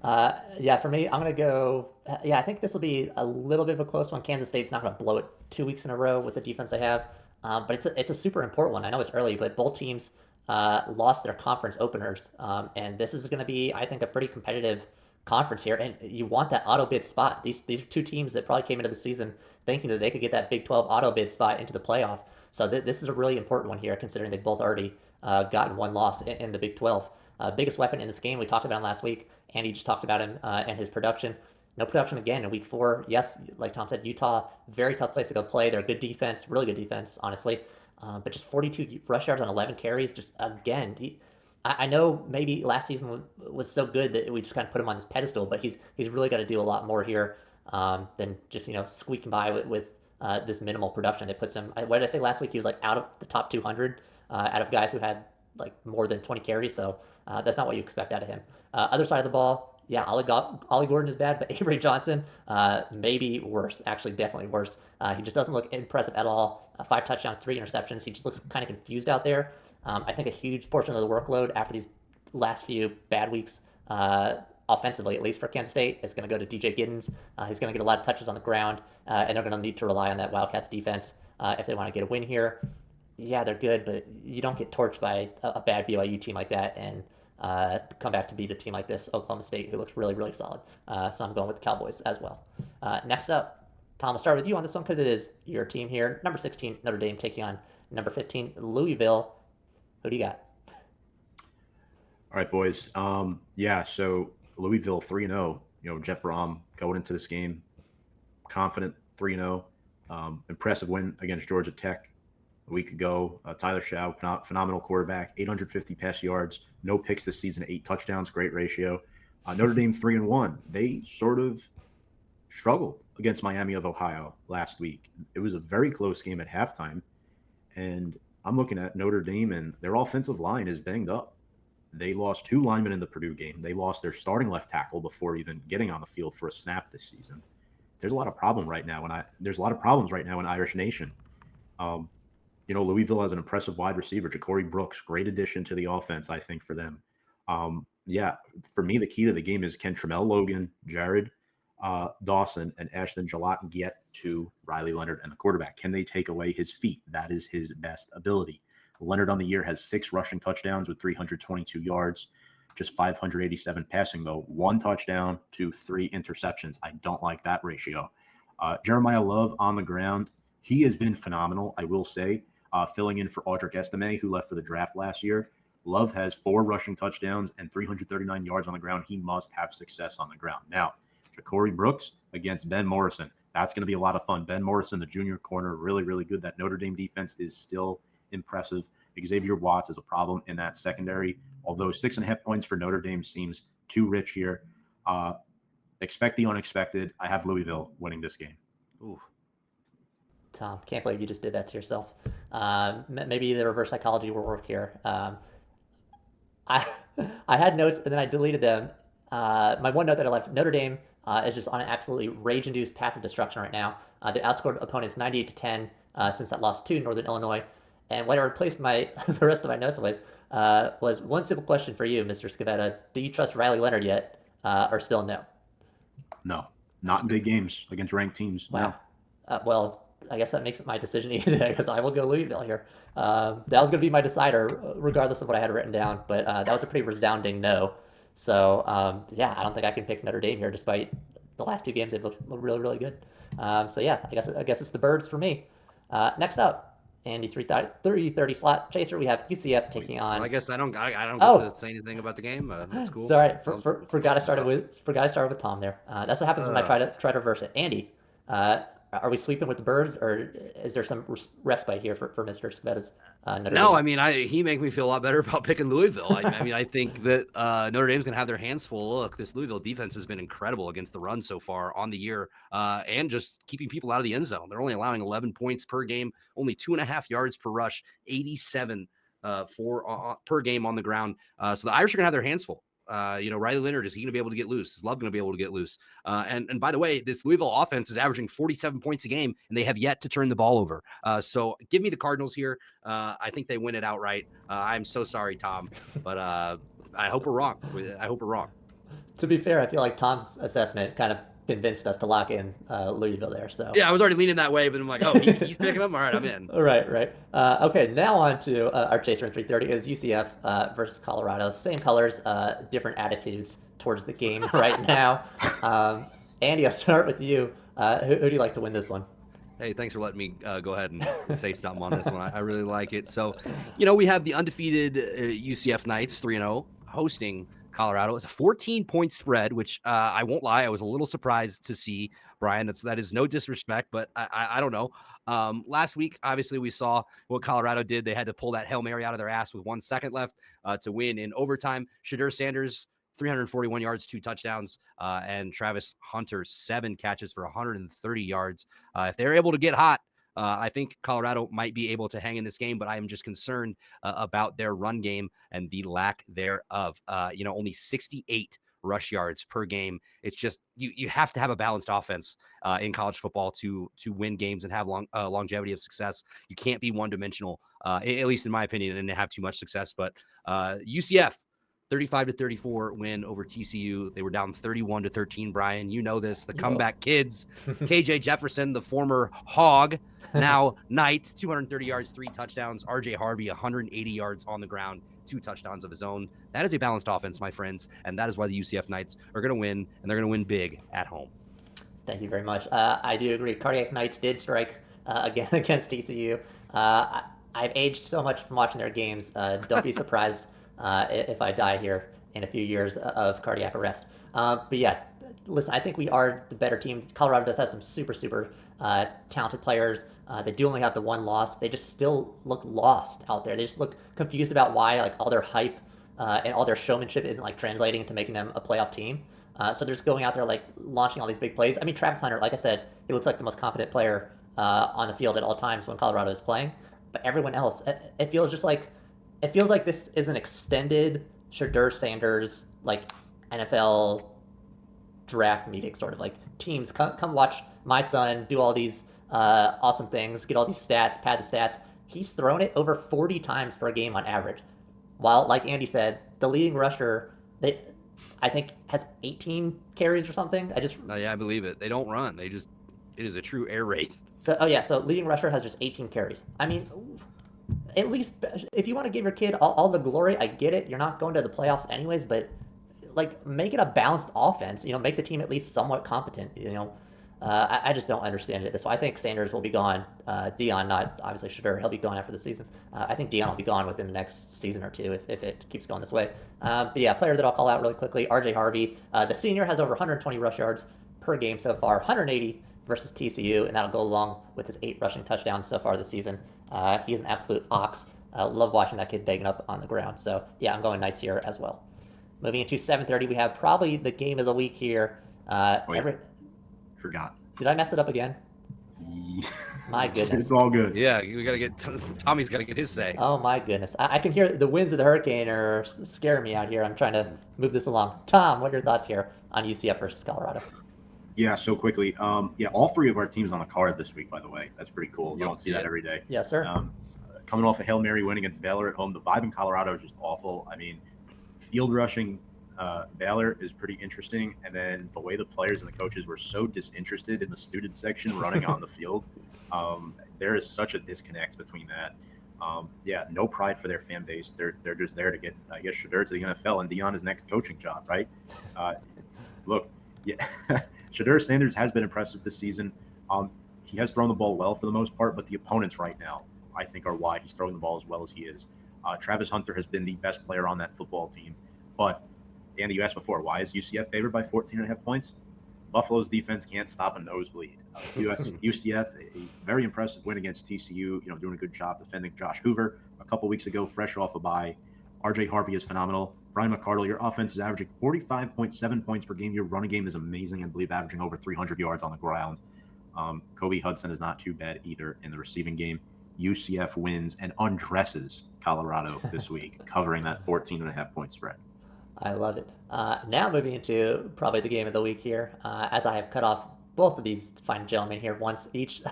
S1: Yeah, for me, I'm going to go. Yeah, I think this will be a little bit of a close one. Kansas State's not going to blow it 2 weeks in a row with the defense they have, but it's a super important one. I know it's early, but both teams lost their conference openers, and this is going to be, I think, a pretty competitive conference here, and you want that auto bid spot. These are 2 teams that probably came into the season thinking that they could get that Big 12 auto bid spot into the playoff. So this is a really important one here, considering they've both already gotten 1 loss in the Big 12. Biggest weapon in this game, we talked about him last week. Andy just talked about him and his production. no production again in week 4. Yes, like Tom said, Utah, very tough place to go play. They're a good defense, really good defense, honestly. But just 42 rush yards on 11 carries. Just again, I know maybe last season was so good that we just kind of put him on this pedestal, but he's really got to do a lot more here than just squeaking by with this minimal production that puts him. What did I say last week? He was like out of the top 200 out of guys who had like more than 20 carries. So that's not what you expect out of him. Other side of the ball, yeah, Ollie Gordon is bad, but Avery Johnson, maybe worse, actually definitely worse. He just doesn't look impressive at all. 5 touchdowns, 3 interceptions. He just looks kind of confused out there. I think a huge portion of the workload after these last few bad weeks, offensively, at least for Kansas State, is going to go to DJ Giddens. He's going to get a lot of touches on the ground, and they're going to need to rely on that Wildcats defense if they want to get a win here. Yeah, they're good, but you don't get torched by a bad BYU team like that and come back to beat a team like this, Oklahoma State, who looks really, really solid. So I'm going with the Cowboys as well. Next up, Tom, we'll start with you on this one because it is your team here. Number 16, Notre Dame, taking on number 15, Louisville. Who do you got?
S3: All right, boys. Yeah, so Louisville 3-0. Jeff Brom going into this game confident, 3-0. Impressive win against Georgia Tech a week ago. Tyler Shaw, phenomenal quarterback, 850 pass yards, no picks this season, 8 touchdowns, great ratio. Notre Dame 3-1. They sort of struggled against Miami of Ohio last week. It was a very close game at halftime, and I'm looking at Notre Dame, and their offensive line is banged up. They lost 2 linemen in the Purdue game. They lost their starting left tackle before even getting on the field for a snap this season. There's a lot of problems right now in Irish Nation. Louisville has an impressive wide receiver, Ja'Cory Brooks, great addition to the offense, I think, for them. For me, the key to the game is, can Tramel Logan, Jared Dawson, and Ashton Jalot get to Riley Leonard and the quarterback? Can they take away his feet? That is his best ability. Leonard on the year has 6 rushing touchdowns with 322 yards, just 587 passing, though. 1 touchdown to 3 interceptions. I don't like that ratio. Jeremiah Love on the ground. He has been phenomenal, I will say, filling in for Audric Estime, who left for the draft last year. Love has 4 rushing touchdowns and 339 yards on the ground. He must have success on the ground. Now, Ja'Cory Brooks against Ben Morrison. That's going to be a lot of fun. Ben Morrison, the junior corner, really, really good. That Notre Dame defense is still impressive. Xavier Watts is a problem in that secondary, although 6.5 points for Notre Dame seems too rich here. Expect the unexpected. I have Louisville winning this game.
S2: Ooh.
S1: Tom, can't believe you just did that to yourself. Maybe the reverse psychology will work here. I had notes, but then I deleted them. My one note that I left, Notre Dame is just on an absolutely rage-induced path of destruction right now. They outscored opponents 98-10 since that loss to Northern Illinois. And what I replaced the rest of my notes with was one simple question for you, Mr. Scavetta. Do you trust Riley Leonard yet, or still no?
S3: No, not in big games against ranked teams.
S1: Wow. No. Well, I guess that makes it my decision easy because I will go Louisville here. That was going to be my decider, regardless of what I had written down. But that was a pretty resounding no. So, I don't think I can pick Notre Dame here, despite the last 2 games they've looked really, really good. I guess it's the Birds for me. Next up, Andy 330 slot chaser. We have UCF taking on.
S2: Well, I guess I don't get to say anything about the game. That's cool.
S1: Sorry, forgot I started with Tom there. That's what happens when I try to reverse it. Andy, are we sweeping with the Birds, or is there some respite here for Mr. Scavetta's Notre Dame?
S2: No, I mean, he make me feel a lot better about picking Louisville. I think that Notre Dame's going to have their hands full. Look, this Louisville defense has been incredible against the run so far on the year, and just keeping people out of the end zone. They're only allowing 11 points per game, only 2.5 yards per rush, 87 per game on the ground. So the Irish are going to have their hands full. Riley Leonard, is he going to be able to get loose? Is Love going to be able to get loose? And by the way, this Louisville offense is averaging 47 points a game, and they have yet to turn the ball over. So give me the Cardinals here. I think they win it outright. I'm so sorry, Tom, but I hope we're wrong.
S1: To be fair, I feel like Tom's assessment kind of convinced us to lock in Louisville there. So
S2: yeah, I was already leaning that way, but I'm like, oh, he's picking them. All right, I'm in.
S1: Right. Okay, now on to our chaser in 330 is UCF versus Colorado. Same colors, different attitudes towards the game right now. Andy, I'll start with you. Who do you like to win this one?
S2: Hey, thanks for letting me go ahead and say something on this one. I really like it. So, we have the undefeated UCF Knights 3-0 hosting Colorado. It's a 14-point spread, which I won't lie, I was a little surprised to see, Brian. That is no disrespect, but I don't know. Last week, obviously, we saw what Colorado did. They had to pull that Hail Mary out of their ass with 1 second left to win in overtime. Shedeur Sanders, 341 yards, 2 touchdowns, and Travis Hunter, 7 catches for 130 yards. If they're able to get hot, I think Colorado might be able to hang in this game, but I am just concerned about their run game and the lack thereof. Only 68 rush yards per game. It's just you have to have a balanced offense in college football to win games and have longevity of success. You can't be one-dimensional, at least in my opinion, and have too much success. But UCF, 35-34 win over TCU. They were down 31-13. Brian, you know this. The comeback kids, KJ Jefferson, the former Hog, now Knight, 230 yards, 3 touchdowns. RJ Harvey, 180 yards on the ground, 2 touchdowns of his own. That is a balanced offense, my friends, and that is why the UCF Knights are going to win, and they're going to win big at home.
S1: Thank you very much. I do agree. Cardiac Knights did strike again against TCU. I've aged so much from watching their games. Don't be surprised if I die here in a few years of cardiac arrest. But yeah, listen, I think we are the better team. Colorado does have some super talented players. They do only have the 1 loss. They just still look lost out there. They just look confused about why like all their hype and all their showmanship isn't like translating into making them a playoff team. So they're just going out there like launching all these big plays. I mean, Travis Hunter, like I said, he looks like the most competent player on the field at all times when Colorado is playing. But everyone else, it feels like this is an extended Shedeur Sanders like NFL draft meeting, sort of like teams come watch my son do all these awesome things, get all these stats, pad the stats. He's thrown it over 40 times per game on average. While, like Andy said, the leading rusher, I think has 18 carries or something.
S2: I believe it. They don't run. It is a true air raid.
S1: So leading rusher has just 18 carries. I mean, at least if you want to give your kid all the glory, I get it. You're not going to the playoffs anyways, but like make it a balanced offense. Make the team at least somewhat competent. I just don't understand it this way. I think Sanders will be gone. Dion, not obviously Shedeur, he'll be gone after the season. I think Dion will be gone within the next season or two if it keeps going this way. But yeah, player that I'll call out really quickly, RJ Harvey. The senior has over 120 rush yards per game so far, 180 versus TCU, and that'll go along with his 8 rushing touchdowns so far this season. He is an absolute ox. Love watching that kid banging up on the ground. So yeah, I'm going Knights here as well. Moving into 7:30, we have probably the game of the week here.
S3: Forgot.
S1: Did I mess it up again? My goodness.
S3: It's all good.
S2: Yeah, we got to get Tommy's got to get his say.
S1: Oh my goodness. I can hear the winds of the hurricane are scaring me out here. I'm trying to move this along. Tom, what are your thoughts here on UCF versus Colorado?
S3: Yeah, so quickly. All 3 of our teams on the card this week, by the way. That's pretty cool. You don't see that every day.
S1: Yes, sir.
S3: Coming off a Hail Mary win against Baylor at home, the vibe in Colorado is just awful. I mean, field rushing Baylor is pretty interesting, and then the way the players and the coaches were so disinterested in the student section running on the field, there is such a disconnect between that. No pride for their fan base. They're just there to get, I guess, Shedeur to the NFL and Dion his next coaching job, right? Look, yeah, Shedeur Sanders has been impressive this season. He has thrown the ball well for the most part, but the opponents right now, I think, are why he's throwing the ball as well as he is. Travis Hunter has been the best player on that football team, but Andy, you asked before, why is UCF favored by 14.5 points? Buffalo's defense can't stop a nosebleed. UCF, a very impressive win against TCU, doing a good job defending Josh Hoover a couple weeks ago, fresh off a bye. RJ Harvey is phenomenal. Brian McCardle, your offense is averaging 45.7 points per game. Your running game is amazing, I believe, averaging over 300 yards on the ground. Kobe Hudson is not too bad either in the receiving game. UCF wins and undresses Colorado this week, covering that 14.5 point spread.
S1: I love it. Now moving into probably the game of the week here, as I have cut off both of these fine gentlemen here once each.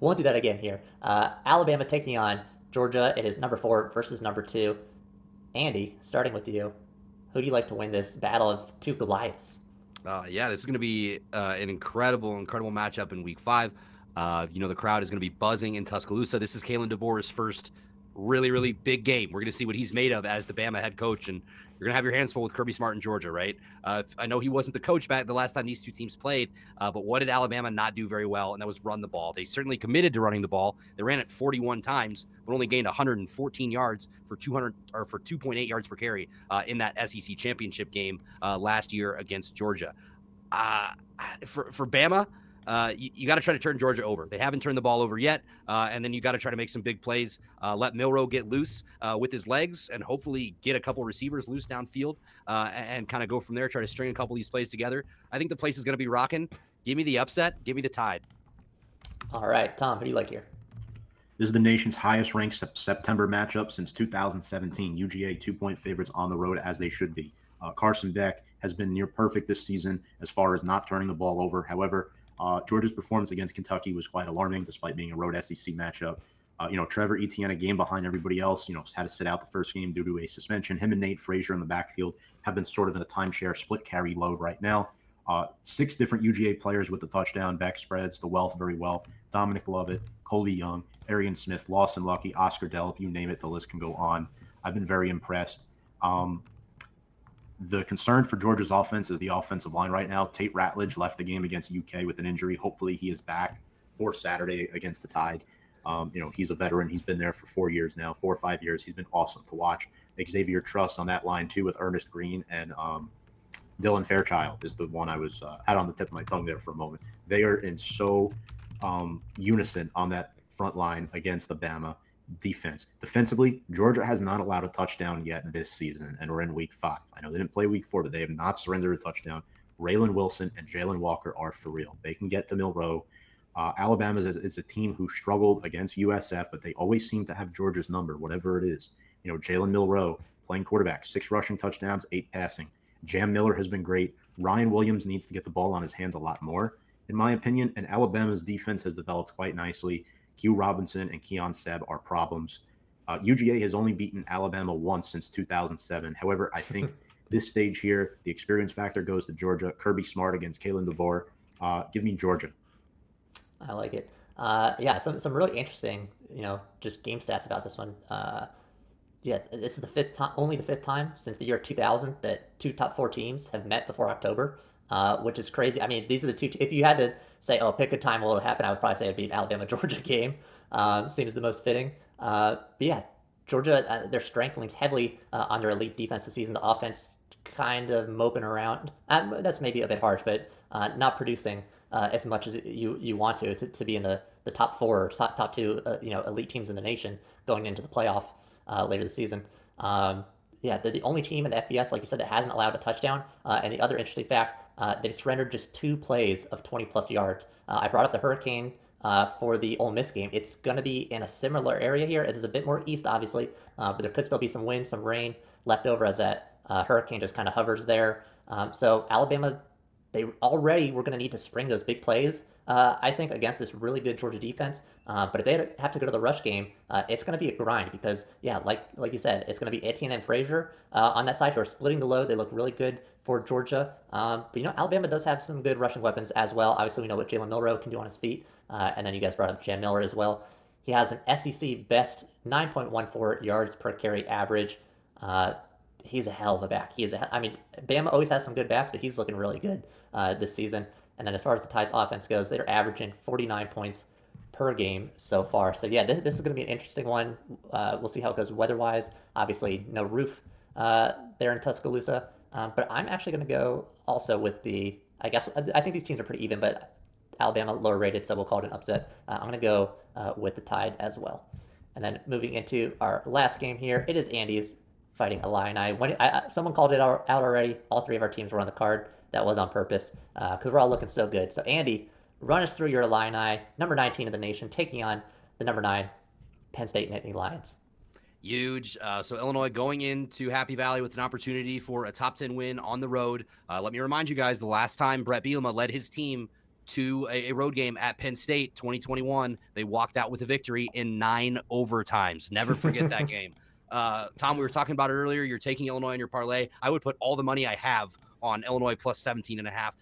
S1: Won't do that again here. Alabama taking on Georgia. It is number 4 versus number 2. Andy, starting with you, who do you like to win this battle of 2 Goliaths?
S2: This is going to be an incredible matchup in week 5. The crowd is going to be buzzing in Tuscaloosa. This is Kalen DeBoer's first really, really big game. We're going to see what he's made of as the Bama head coach, and you're going to have your hands full with Kirby Smart in Georgia, right? I know he wasn't the coach back the last time these two teams played, but what did Alabama not do very well? And that was run the ball. They certainly committed to running the ball. They ran it 41 times, but only gained 114 yards for 2.8 yards per carry in that SEC championship game last year against Georgia. For Bama, you got to try to turn Georgia over. They haven't turned the ball over yet, and then you got to try to make some big plays. Let Milroe get loose with his legs, and hopefully get a couple receivers loose downfield, and kind of go from there. Try to string a couple of these plays together. I think the place is going to be rocking. Give me the upset. Give me the Tide.
S1: All right, Tom, who do you like here?
S3: This is the nation's highest ranked September matchup since 2017. UGA 2-point favorites on the road, as they should be. Carson Beck has been near perfect this season as far as not turning the ball over. However, Georgia's performance against Kentucky was quite alarming, despite being a road SEC matchup. Trevor Etienne, a game behind everybody else, had to sit out the first game due to a suspension. Him and Nate Frazier in the backfield have been sort of in a timeshare split carry load right now. 6 different UGA players with the touchdown. Beck spreads the wealth very well. Dominic Lovett, Colby Young, Arian Smith, Lawson Lucky, Oscar Delp, you name it, the list can go on. I've been very impressed. The concern for Georgia's offense is the offensive line right now. Tate Ratledge left the game against UK with an injury. Hopefully he is back for Saturday against the Tide. He's a veteran. He's been there for 4 years now, 4 or 5 years. He's been awesome to watch. Xavier Truss on that line too, with Ernest Green and Dylan Fairchild is the one I was had on the tip of my tongue there for a moment. They are in so unison on that front line against the Bama defense. Defensively, Georgia has not allowed a touchdown yet this season, and we're in week 5. I know they didn't play week 4, but they have not surrendered a touchdown. Raylan Wilson and Jalen Walker are for real. They can get to Milroe. Alabama is a team who struggled against USF, but they always seem to have Georgia's number, whatever it is. Jalen Milroe playing quarterback, 6 rushing touchdowns, 8 passing. Jam Miller has been great. Ryan Williams needs to get the ball on his hands a lot more, in my opinion, and Alabama's defense has developed quite nicely. Q Robinson and Keon Sebb are problems. UGA has only beaten Alabama once since 2007. However, I think this stage here, the experience factor goes to Georgia. Kirby Smart against Kalen DeBoer. Give me Georgia.
S1: I like it. Some really interesting, just game stats about this one. This is only the fifth time since the year 2000 that 2 top 4 teams have met before October, which is crazy. I mean, these are the 2. If you had to say, pick a time when it would happen, I would probably say it'd be an Alabama-Georgia game. Seems the most fitting. Georgia, their strength leans heavily on their elite defense this season. The offense kind of moping around. That's maybe a bit harsh, but not producing as much as you want to be in the top 4 or top 2 elite teams in the nation going into the playoff later this season. They're the only team in the FBS, like you said, that hasn't allowed a touchdown. And the other interesting fact, they surrendered just 2 plays of 20-plus yards. I brought up the Hurricane for the Ole Miss game. It's going to be in a similar area here. It is a bit more east, obviously, but there could still be some wind, some rain left over as that Hurricane just kind of hovers there. So Alabama, they already were going to need to spring those big plays, I think, against this really good Georgia defense. But if they have to go to the rush game, it's going to be a grind because, like you said, it's going to be Etienne and Frazier on that side who are splitting the load. They look really good for Georgia. But Alabama does have some good rushing weapons as well. Obviously, we know what Jalen Milroe can do on his feet. And then you guys brought up Jam Miller as well. He has an SEC best 9.14 yards per carry average. He's a hell of a back. Bama always has some good backs, but he's looking really good this season. And then as far as the Tide's offense goes, they're averaging 49 points per game so far. So this is going to be an interesting one. We'll see how it goes weather-wise. Obviously, no roof there in Tuscaloosa. But I'm actually going to go also with I think these teams are pretty even, but Alabama lower rated, so we'll call it an upset. I'm going to go with the Tide as well. And then moving into our last game here, it is Andy's fighting Illini. Someone called it out already. All 3 of our teams were on the card. That was on purpose because we're all looking so good. So Andy, run us through your Illini, number 19 of the nation, taking on the number 9 Penn State Nittany Lions.
S2: Huge. So Illinois going into Happy Valley with an opportunity for a top 10 win on the road. Let me remind you guys, the last time Brett Bielema led his team to a road game at Penn State, 2021, they walked out with a victory in 9 overtimes. Never forget that game. Tom, we were talking about it earlier. You're taking Illinois in your parlay. I would put all the money I have on Illinois plus 17.5.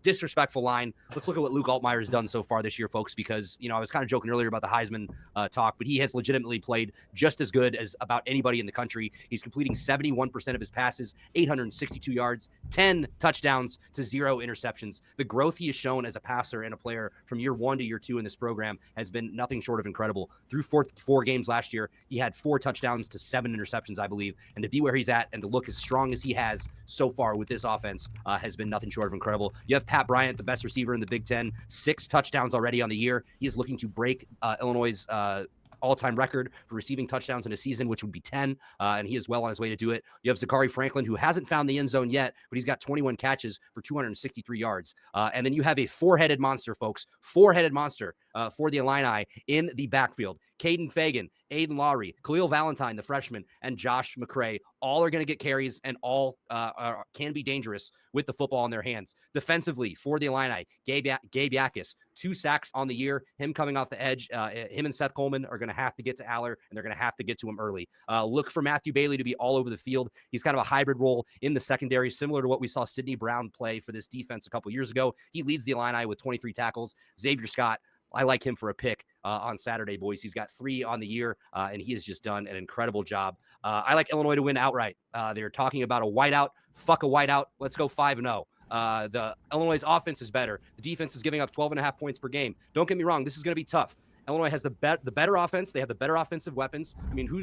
S2: Disrespectful line. Let's look at what Luke Altmaier has done so far this year, folks, because, I was kind of joking earlier about the Heisman talk, but he has legitimately played just as good as about anybody in the country. He's completing 71% of his passes, 862 yards, 10 touchdowns to 0 interceptions. The growth he has shown as a passer and a player from year 1 to year 2 in this program has been nothing short of incredible. Through four games last year, he had 4 touchdowns to 7 interceptions, I believe. And to be where he's at and to look as strong as he has so far with this offense has been nothing short of incredible. You have Pat Bryant, the best receiver in the Big Ten, 6 touchdowns already on the year. He is looking to break Illinois' all-time record for receiving touchdowns in a season, which would be 10, and he is well on his way to do it. You have Zachary Franklin, who hasn't found the end zone yet, but he's got 21 catches for 263 yards. And then you have a four-headed monster, folks, for the Illini in the backfield. Caden Fagan, Aiden Lowry, Khalil Valentine, the freshman, and Josh McCray, all are going to get carries and all can be dangerous with the football in their hands. Defensively, for the Illini, Gabe Yakis, 2 sacks on the year. Him coming off the edge, him and Seth Coleman are going to have to get to Aller, and they're going to have to get to him early. Look for Matthew Bailey to be all over the field. He's kind of a hybrid role in the secondary, similar to what we saw Sidney Brown play for this defense a couple years ago. He leads the Illini with 23 tackles. Xavier Scott, I like him for a pick on Saturday, boys. He's got 3 on the year, and he has just done an incredible job. I like Illinois to win outright. They're talking about a whiteout. Fuck a whiteout. Let's go 5-0. The Illinois' offense is better. The defense is giving up 12.5 points per game. Don't get me wrong. This is going to be tough. Illinois has the better offense. They have the better offensive weapons. I mean, who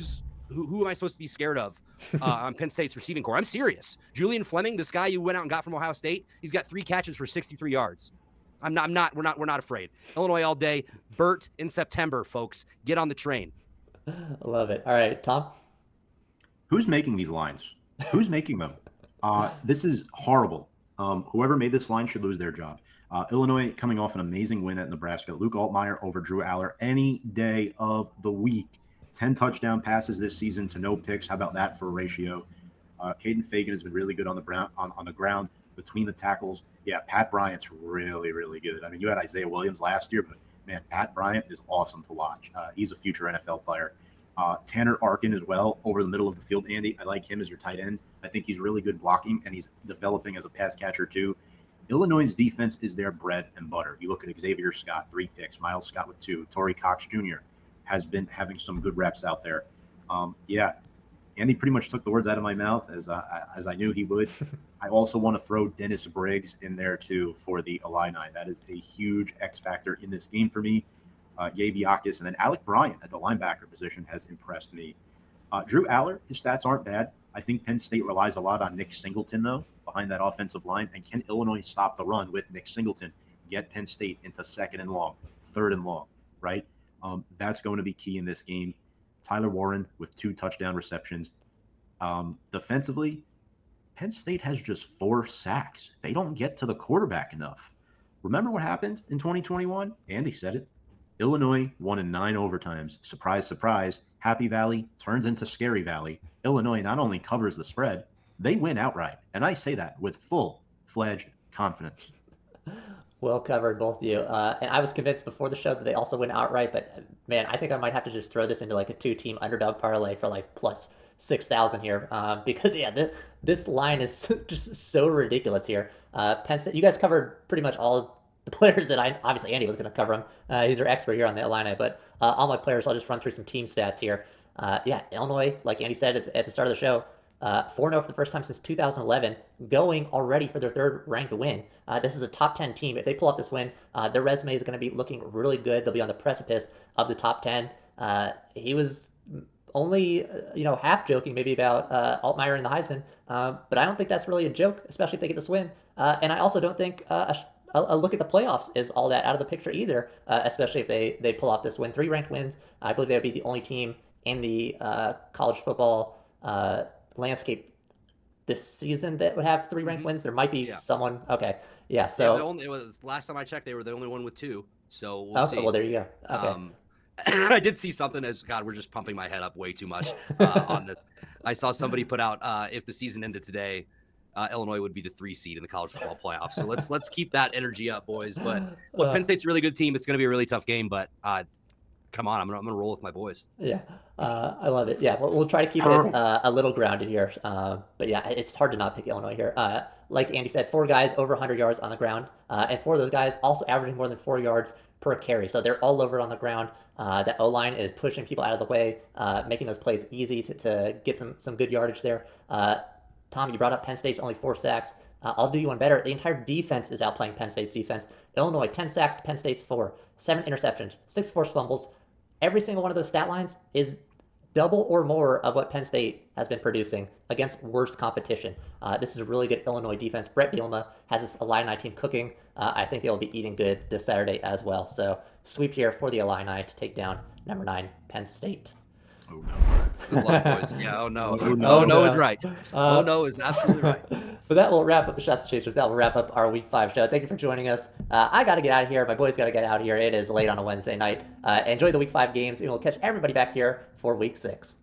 S2: am I supposed to be scared of on Penn State's receiving core? I'm serious. Julian Fleming, this guy you went out and got from Ohio State, he's got 3 catches for 63 yards. We're not afraid. Illinois all day. Burt in September, folks. Get on the train.
S1: I love it. All right, Tom?
S3: Who's making these lines? Who's making them? This is horrible. Whoever made this line should lose their job. Illinois coming off an amazing win at Nebraska. Luke Altmaier over Drew Aller any day of the week. 10 touchdown passes this season to no picks. How about that for a ratio? Caden Fagan has been really good on the ground between the tackles. Yeah, Pat Bryant's really, really good. I mean, you had Isaiah Williams last year, but, man, Pat Bryant is awesome to watch. He's a future NFL player. Tanner Arkin as well over the middle of the field, Andy. I like him as your tight end. I think he's really good blocking, and he's developing as a pass catcher too. Illinois' defense is their bread and butter. You look at Xavier Scott, 3 picks. Miles Scott with 2. Torrey Cox Jr. has been having some good reps out there. Andy pretty much took the words out of my mouth as I knew he would. I also want to throw Dennis Briggs in there too for the Illini. That is a huge X factor in this game for me. Gabe Yakis, and then Alec Bryant at the linebacker position has impressed me. Drew Aller, his stats aren't bad. I think Penn State relies a lot on Nick Singleton, though, behind that offensive line. And can Illinois stop the run with Nick Singleton? Get Penn State into 2nd and long, 3rd and long, right? That's going to be key in this game. Tyler Warren with 2 touchdown receptions. Defensively, Penn State has just 4 sacks. They don't get to the quarterback enough. Remember what happened in 2021? Andy said it. Illinois won in 9 overtimes. Surprise, surprise. Happy Valley turns into Scary Valley. Illinois not only covers the spread, they win outright. And I say that with full-fledged confidence.
S1: Well covered, both of you. And I was convinced before the show that they also win outright, but man, I think I might have to just throw this into like a 2-team underdog parlay for like plus 6,000 here, because this line is just so ridiculous here. Penn State, you guys covered pretty much all the players that obviously Andy was going to cover them. He's our expert here on the Illini, but all my players, I'll just run through some team stats here. Illinois, like Andy said at the start of the show, 4-0 for the first time since 2011, going already for their 3rd ranked win. This is a top 10 team. If they pull off this win, their resume is going to be looking really good. They'll be on the precipice of the top 10. He was only, half joking maybe about Altmaier and the Heisman, but I don't think that's really a joke, especially if they get this win. And I also don't think a look at the playoffs is all that out of the picture either, especially if they pull off this win. 3 ranked wins. I believe they would be the only team in the college football landscape this season that would have 3 ranked wins. There might be someone. Okay. Yeah. So
S2: it was last time I checked, they were the only one with 2. So we'll see.
S1: Well, there you go. Okay.
S2: I did see something as God, we're just pumping my head up way too much on this. I saw somebody put out if the season ended today, Illinois would be the 3 seed in the college football playoffs. So let's keep that energy up, boys. But look, Penn State's a really good team. It's going to be a really tough game, but come on, I'm gonna roll with my boys.
S1: Yeah, I love it. Yeah, we'll try to keep it a little grounded here. But yeah, it's hard to not pick Illinois here. Like Andy said, 4 guys over 100 yards on the ground, and 4 of those guys also averaging more than 4 yards per carry. So they're all over it on the ground. That O-line is pushing people out of the way, making those plays easy to get some good yardage there. Tom, you brought up Penn State's only 4 sacks. I'll do you one better. The entire defense is outplaying Penn State's defense. Illinois, 10 sacks to Penn State's 4, 7 interceptions, 6 forced fumbles. Every single one of those stat lines is double or more of what Penn State has been producing against worse competition. This is a really good Illinois defense. Brett Bielema has this Illini team cooking. I think they'll be eating good this Saturday as well. So sweep here for the Illini to take down number 9 Penn State.
S3: Oh no.
S2: Good luck, boys. Yeah, oh no.
S3: Oh, no.
S2: Oh no is right. Oh no is absolutely right.
S1: But that will wrap up the Shots and Chasers. That will wrap up our Week 5 show. Thank you for joining us. I got to get out of here. My boys got to get out of here. It is late on a Wednesday night. Enjoy the Week 5 games, and we'll catch everybody back here for Week 6.